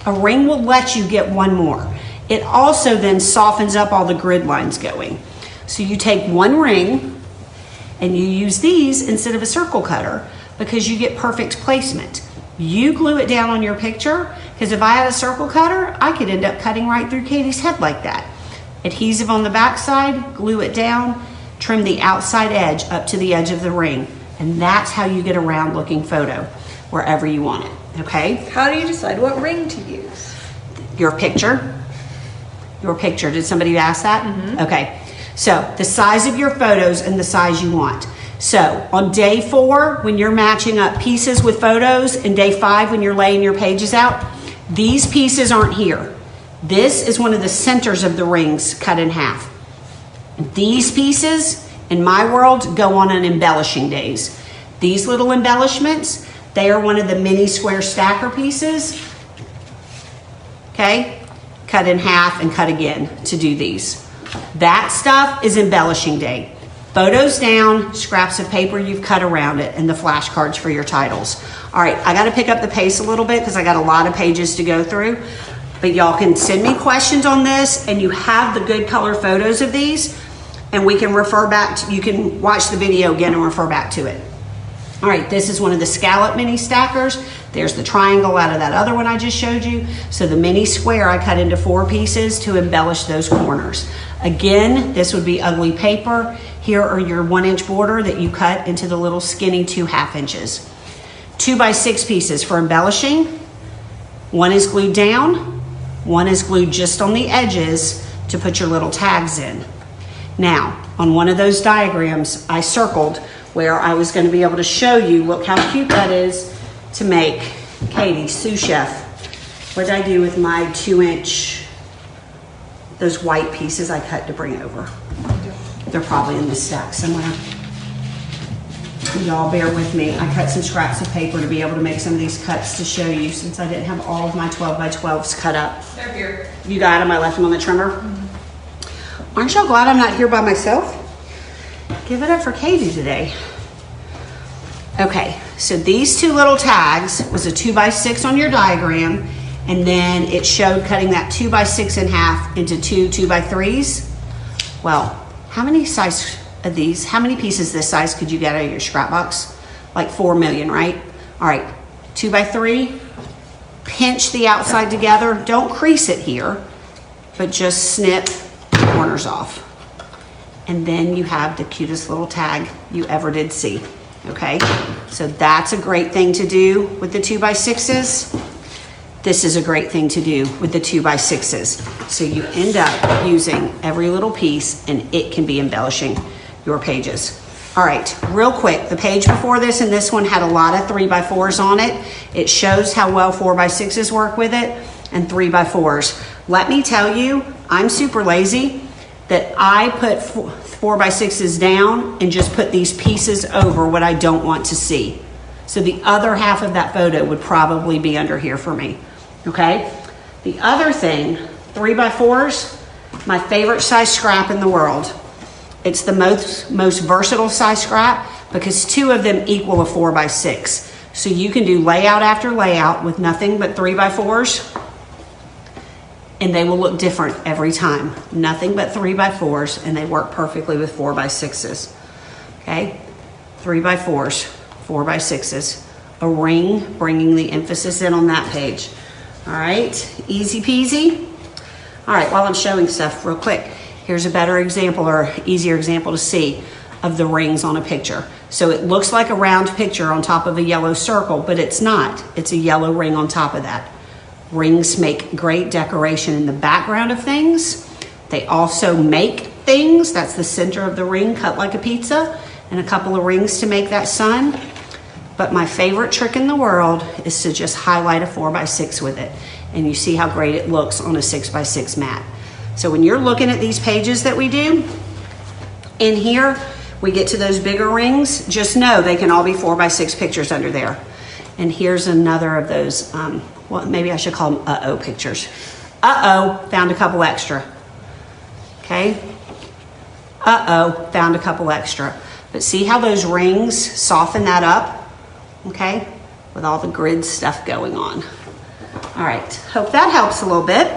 A ring will let you get one more. It also then softens up all the grid lines going. So you take one ring and you use these instead of a circle cutter because you get perfect placement. You glue it down on your picture because if I had a circle cutter, I could end up cutting right through Katie's head like that. Adhesive on the back side, glue it down, trim the outside edge up to the edge of the ring. And that's how you get a round looking photo wherever you want it. okay? How do you decide what ring to use? Your picture. Your picture. Did somebody ask that? Okay. So the size of your photos and the size you want. So on day 4, when you're matching up pieces with photos, and day 5, when you're laying your pages out, these pieces aren't here. This is one of the centers of the rings cut in half. These pieces, in my world, go on embellishing days. These little embellishments, they are one of the mini square stacker pieces. Okay? Cut in half and cut again to do these. That stuff is embellishing day. Photos down, scraps of paper you've cut around it, and the flashcards for your titles. All right, I got to pick up the pace a little bit because I got a lot of pages to go through. But y'all can send me questions on this, and you have the good color photos of these, and we can refer back to, you can watch the video again and refer back to it. All right, this is one of the scallop mini stackers. There's the triangle out of that other one I just showed you. So the mini square I cut into 4 pieces to embellish those corners. Again, this would be ugly paper. Here are your 1-inch border that you cut into the little skinny 2 1/2 inches. 2 by 6 pieces for embellishing. 1 is glued down, 1 is glued just on the edges to put your little tags in. Now, on one of those diagrams, I circled where I was going to be able to show you, look how cute that is, to make Katie, sous chef. What did I do with my 2-inch, those white pieces I cut to bring over? They're probably in the stack somewhere. Y'all bear with me. I cut some scraps of paper to be able to make some of these cuts to show you, since I didn't have all of my 12 by 12s cut up. They're here. You got them? I left them on the trimmer. Aren't y'all glad I'm not here by myself? Give it up for Katie today. Okay, so these 2 little tags was a 2 by 6 on your diagram, and then it showed cutting that 2 by 6 in half into 2 2 by 3s. Well, how many size of these, how many pieces this size could you get out of your scrap box? Like 4 million, right? All right, 2 by 3, pinch the outside together. Don't crease it here, but just snip the corners off. And then you have the cutest little tag you ever did see, okay? So that's a great thing to do with the 2 by 6s. This is a great thing to do with the 2 by 6s. So you end up using every little piece, and it can be embellishing your pages. All right, real quick, the page before this and this one had a lot of 3 by 4s on it. It shows how well 4 by 6s work with it, and 3 by 4s. Let me tell you, I'm super lazy, that I put 4 by 6s down and just put these pieces over what I don't want to see. So the other half of that photo would probably be under here for me, okay? The other thing, 3 by 4s, my favorite size scrap in the world. It's the most versatile size scrap because 2 of them equal a 4 by 6. So you can do layout after layout with nothing but 3 by 4s, and they will look different every time. Nothing but 3 by 4s, and they work perfectly with 4 by 6s. Okay, 3 by 4s, 4 by 6s. A ring, bringing the emphasis in on that page. All right, easy peasy. All right, while I'm showing stuff real quick, here's a better example, or easier example to see, of the rings on a picture. So it looks like a round picture on top of a yellow circle, but it's not. It's a yellow ring on top of that. Rings make great decoration in the background of things. They also make things. That's the center of the ring, cut like a pizza, and a couple of rings to make that sun. But my favorite trick in the world is to just highlight a 4 by 6 with it. And you see how great it looks on a 6 by 6 mat. So when you're looking at these pages that we do, in here, we get to those bigger rings, just know they can all be 4 by 6 pictures under there. And here's another of those, well, maybe I should call them uh-oh pictures. Uh-oh, found a couple extra. Okay? Uh-oh, found a couple extra. But see how those rings soften that up? Okay? With all the grid stuff going on. All right, hope that helps a little bit.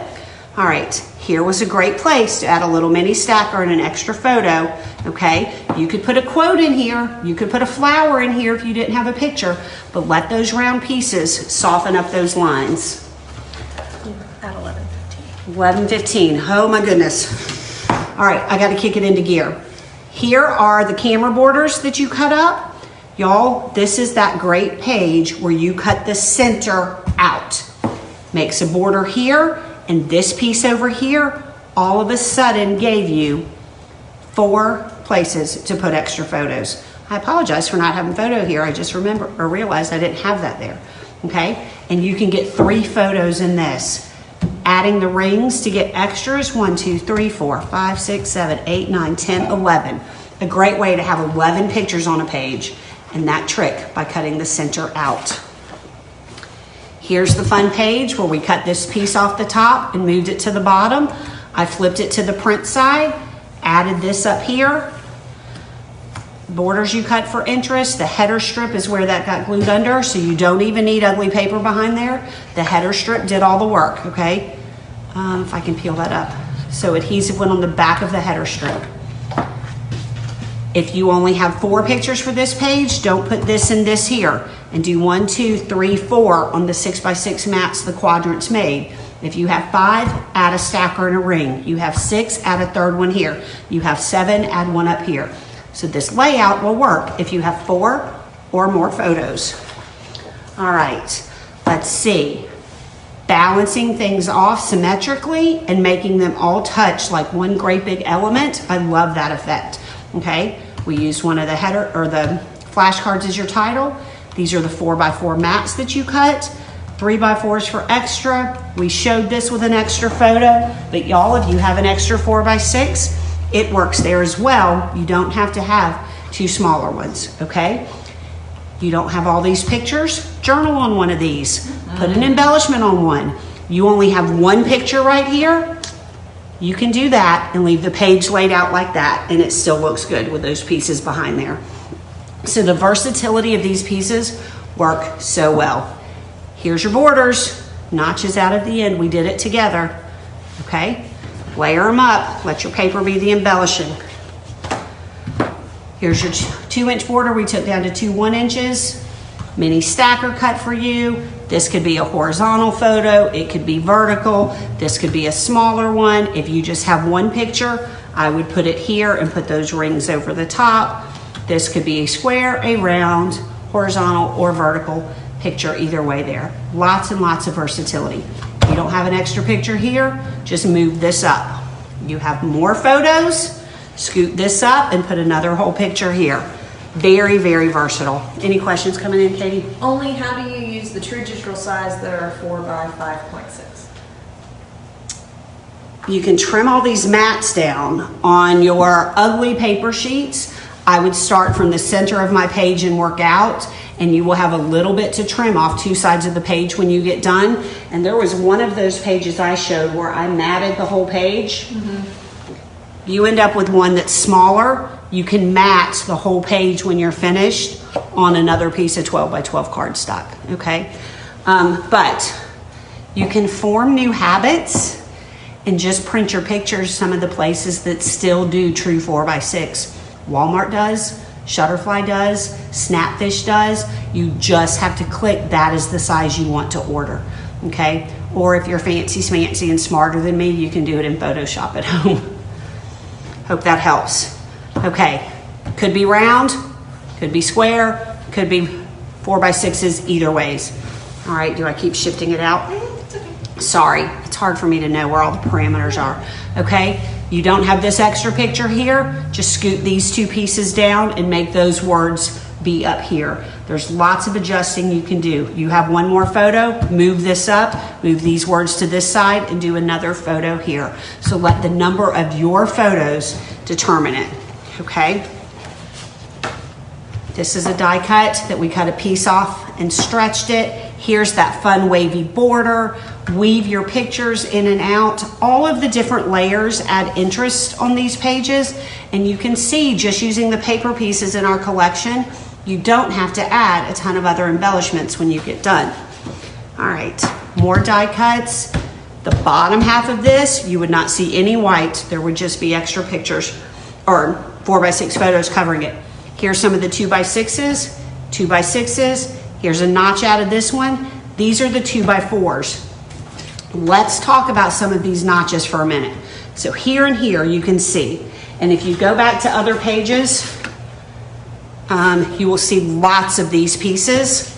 All right, here was a great place to add a little mini stacker and an extra photo, okay? You could put a quote in here, you could put a flower in here if you didn't have a picture, but let those round pieces soften up those lines. At 11:15. 11:15, oh my goodness. All right, I gotta kick it into gear. Here are the camera borders that you cut up. Y'all, this is that great page where you cut the center out. Makes a border here, and this piece over here all of a sudden gave you 4 places to put extra photos. I apologize for not having photo here. I just realized I didn't have that there. Okay, and you can get 3 photos in this. Adding the rings to get extras, 1, 2, 3, 4, 5, 6, 7, 8, 9, 10, 11. A great way to have 11 pictures on a page, and that trick by cutting the center out. Here's the fun page where we cut this piece off the top and moved it to the bottom. I flipped it to the print side, added this up here. Borders you cut for interest. The header strip is where that got glued under, so you don't even need ugly paper behind there. The header strip did all the work, okay? If I can peel that up. So adhesive went on the back of the header strip. If you only have 4 pictures for this page, don't put this and this here. And do 1, 2, 3, 4 on the 6x6 mats the quadrants made. If you have 5, add a stacker and a ring. You have 6, add a third one here. You have 7, add one up here. So this layout will work if you have 4 or more photos. All right, let's see. Balancing things off symmetrically and making them all touch like one great big element. I love that effect, okay? We used one of the header or the flashcards as your title. These are the 4x4 mats that you cut. 3x4s for extra. We showed this with an extra photo, but y'all, if you have an extra 4x6, it works there as well. You don't have to have 2 smaller ones, okay? You don't have all these pictures? Journal on one of these. Put an embellishment on one. You only have 1 picture right here? You can do that and leave the page laid out like that, and it still looks good with those pieces behind there. So the versatility of these pieces work so well. Here's your borders. Notches out at the end. We did it together, okay? Layer them up. Let your paper be the embellishing. Here's your 2-inch border we took down to 2 1-inches. Mini stacker cut for you. This could be a horizontal photo. It could be vertical. This could be a smaller one. If you just have 1 picture, I would put it here and put those rings over the top. This could be a square, a round, horizontal, or vertical picture, either way there. Lots and lots of versatility. If you don't have an extra picture here, just move this up. You have more photos, scoot this up and put another whole picture here. Very, very versatile. Any questions coming in, Katie? Only how do you use the true digital size that are 4x5.6? You can trim all these mats down on your ugly paper sheets. I would start from the center of my page and work out, and you will have a little bit to trim off 2 sides of the page when you get done. And there was one of those pages I showed where I matted the whole page. You end up with one that's smaller. You can mat the whole page when you're finished on another piece of 12x12 cardstock, okay? But you can form new habits and just print your pictures some of the places that still do true 4x6. Walmart does, Shutterfly does, Snapfish does. You just have to click that is the size you want to order, okay? Or if you're fancy smancy and smarter than me, you can do it in Photoshop at home. Hope that helps. Okay, could be round, could be square, could be 4x6s, either ways. All right, do I keep shifting it out? Sorry, it's hard for me to know where all the parameters are, okay? You don't have this extra picture here, just scoot these 2 pieces down and make those words be up here. There's lots of adjusting you can do. You have 1 more photo, move this up, move these words to this side and do another photo here. So let the number of your photos determine it, okay? This is a die cut that we cut a piece off and stretched it. Here's that fun wavy border. Weave your pictures in and out. All of the different layers add interest on these pages, and you can see just using the paper pieces in our collection, you don't have to add a ton of other embellishments when you get done. All right, more die cuts. The bottom half of this, you would not see any white. There would just be extra pictures or 4x6 photos covering it. Here's some of the 2x6s, 2x6s. Here's a notch out of this one. These are the 2x4s. Let's talk about some of these notches for a minute. So here and here you can see, and if you go back to other pages, You will see lots of these pieces.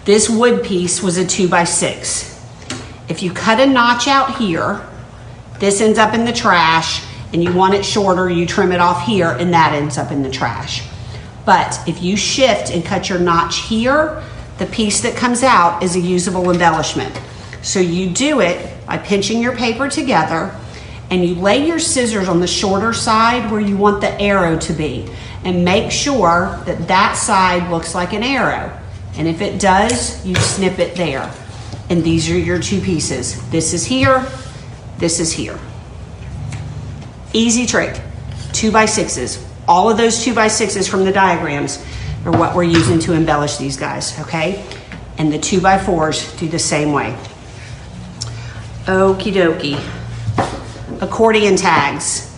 This wood piece was a 2x6. If you cut a notch out here, this ends up in the trash, and you want it shorter, you trim it off here, and that ends up in the trash. But if you shift and cut your notch here, the piece that comes out is a usable embellishment. So you do it by pinching your paper together, and you lay your scissors on the shorter side where you want the arrow to be, and make sure that that side looks like an arrow. And if it does, you snip it there. And these are your two pieces. This is here, this is here. Easy trick, 2x6s. All of those 2x6s from the diagrams are what we're using to embellish these guys, okay? And the 2x4s do the same way. Okie dokie. Accordion tags.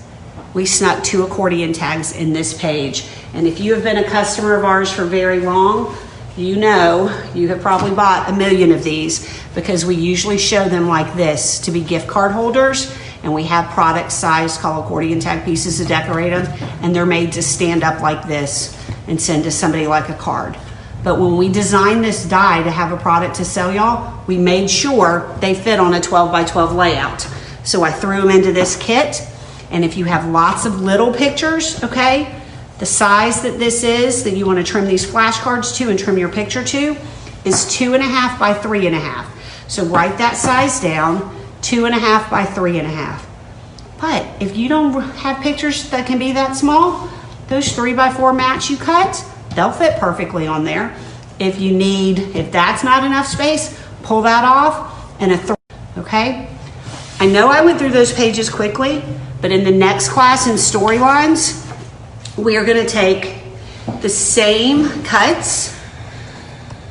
We snuck 2 accordion tags in this page. And if you have been a customer of ours for very long, you know you have probably bought a million of these, because we usually show them like this to be gift card holders, and we have product size called accordion tag pieces to decorate them, and they're made to stand up like this and send to somebody like a card. But when we designed this die to have a product to sell y'all, we made sure they fit on a 12x12 layout. So I threw them into this kit, and if you have lots of little pictures, okay, the size that this is, that you want to trim these flashcards to and trim your picture to, is 2.5 by 3.5. So write that size down, 2.5 by 3.5. But if you don't have pictures that can be that small, those 3x4 mats you cut, they'll fit perfectly on there. If that's not enough space, pull that off and okay? I know I went through those pages quickly, but in the next class in storylines, we are going to take the same cuts,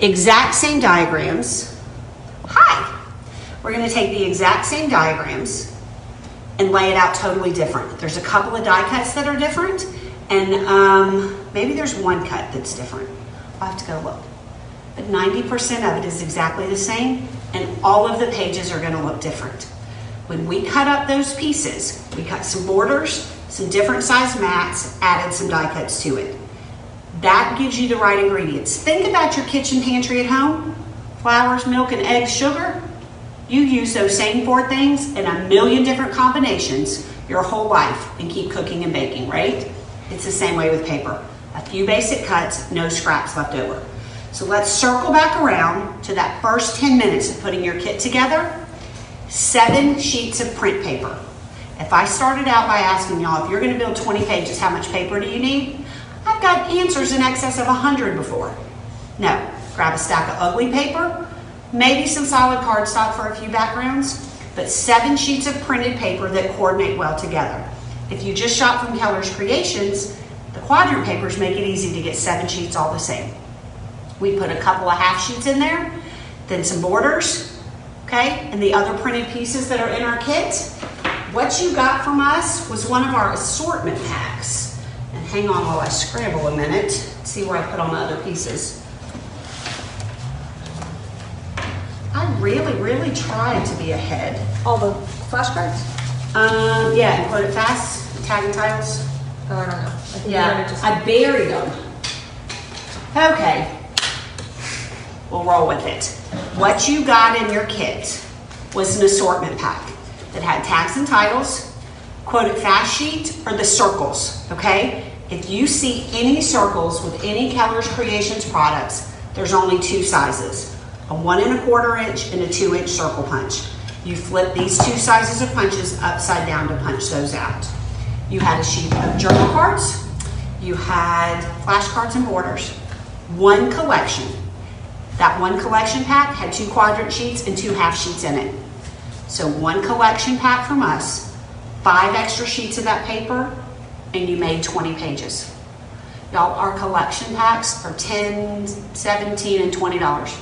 exact same diagrams. Hi! We're going to take the exact same diagrams and lay it out totally different. There's a couple of die cuts that are different, and maybe there's one cut that's different. I'll have to go look. But 90% of it is exactly the same, and all of the pages are going to look different. When we cut up those pieces, we cut some borders, some different size mats, added some die cuts to it. That gives you the right ingredients. Think about your kitchen pantry at home. Flours, milk, and eggs, sugar. You use those same 4 things in a million different combinations your whole life and keep cooking and baking, right? It's the same way with paper. A few basic cuts, no scraps left over. So let's circle back around to that first 10 minutes of putting your kit together. 7 sheets of print paper. If I started out by asking y'all, if you're going to build 20 pages, how much paper do you need? I've got answers in excess of 100 before. No, grab a stack of ugly paper, maybe some solid cardstock for a few backgrounds, but 7 sheets of printed paper that coordinate well together. If you just shop from Keller's Creations, the quadrant papers make it easy to get 7 sheets all the same. We put a couple of half sheets in there, then some borders, okay, and the other printed pieces that are in our kit. What you got from us was one of our assortment packs. And hang on while I scramble a minute, see where I put all my other pieces. I really tried to be ahead. All the flashcards? Yeah, and quote it fast, tag and titles. Oh, I don't know. I think Yeah, I buried them. Okay, we'll roll with it. What you got in your kit was an assortment pack that had tags and titles, quote it fast sheet, or the circles, okay? If you see any circles with any Keller's Creations products, there's only 2 sizes, a 1 1/4 inch and a 2 inch circle punch. You flip these 2 sizes of punches upside down to punch those out. You had a sheet of journal cards, you had flashcards and borders, 1 collection. That 1 collection pack had 2 quadrant sheets and 2 half sheets in it. So 1 collection pack from us, 5 extra sheets of that paper, and you made 20 pages. Y'all, our collection packs are $10, $17, and $20.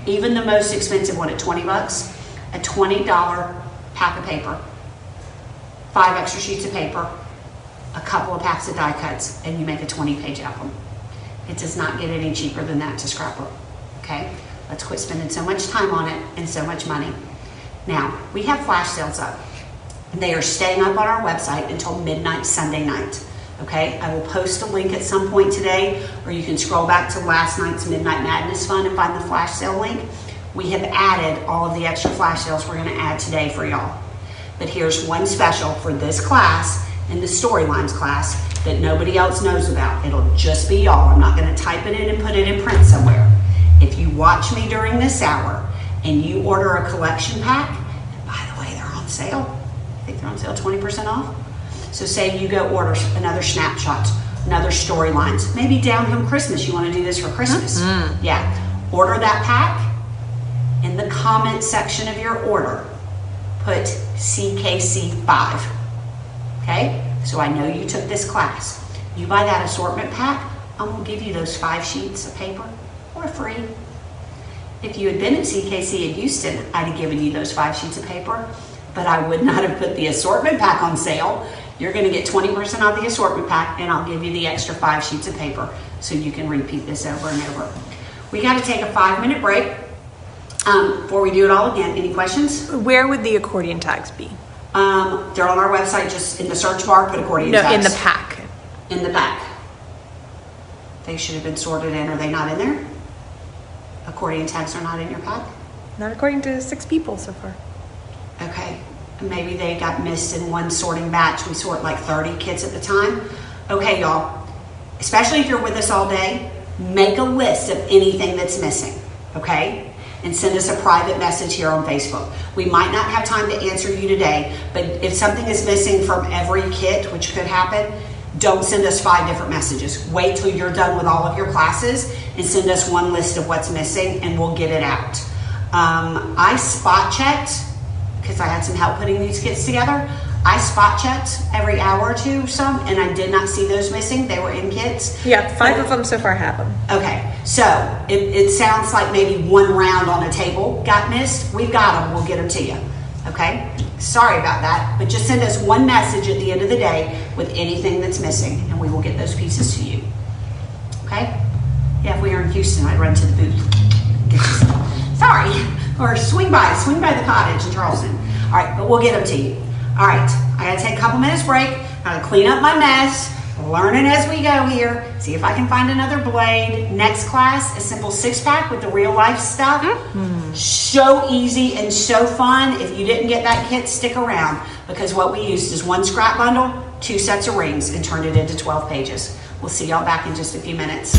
Even the most expensive one at 20 bucks, a $20 pack of paper, 5 extra sheets of paper, a couple of packs of die cuts, and you make a 20-page album. It does not get any cheaper than that to scrapbook, okay? Let's quit spending so much time on it and so much money. Now, we have flash sales up. They are staying up on our website until midnight Sunday night. Okay, I will post a link at some point today, or you can scroll back to last night's Midnight Madness Fun and find the flash sale link. We have added all of the extra flash sales we're gonna add today for y'all. But here's one special for this class and the storylines class that nobody else knows about. It'll just be y'all. I'm not gonna type it in and put it in print somewhere. If you watch me during this hour and you order a collection pack, and by the way, they're on sale. I think they're on sale 20% off. So say you go order another Snapshots, another storylines, maybe Down Home Christmas. You wanna do this for Christmas. Yeah, order that pack. In the comment section of your order, put CKC5, okay? So I know you took this class. You buy that assortment pack, I'm gonna give you those 5 sheets of paper for free. If you had been at CKC in Houston, I'd have given you those 5 sheets of paper, but I would not have put the assortment pack on sale. You're gonna get 20% off the assortment pack, and I'll give you the extra 5 sheets of paper so you can repeat this over and over. We gotta take a 5-minute break. Before we do it all again, any questions? Where would the accordion tags be? They're on our website, just in the search bar, put accordion No, tags. in the pack. In the back. They should have been sorted in. Are they not in there? Accordion tags are not in your pack? Not according to 6 people so far. Okay, maybe they got missed in one sorting batch. We sort like 30 kits at the time. Okay, y'all, especially if you're with us all day, make a list of anything that's missing, okay? And send us a private message here on Facebook. We might not have time to answer you today, but if something is missing from every kit, which could happen, don't send us 5 different messages. Wait till you're done with all of your classes and send us one list of what's missing and we'll get it out. I spot checked, because I had some help putting these kits together. I spot checked every hour or two some, and I did not see those missing. They were in kits. Yeah, 5 of them so far have them. Okay, so it sounds like maybe 1 round on a table got missed. We've got them, we'll get them to you, okay? Sorry about that, but just send us one message at the end of the day with anything that's missing, and we will get those pieces to you, okay? Yeah, if we were in Houston, I'd run to the booth. Get you some. Sorry, or swing by the cottage in Charleston. All right, but we'll get them to you. All right, I gotta take a couple minutes break. I gotta clean up my mess, learning as we go here, see if I can find another blade. Next class, a simple 6-pack with the real life stuff. So easy and so fun. If you didn't get that kit, stick around, because what we used is 1 scrap bundle, 2 sets of rings, and turned it into 12 pages. We'll see y'all back in just a few minutes.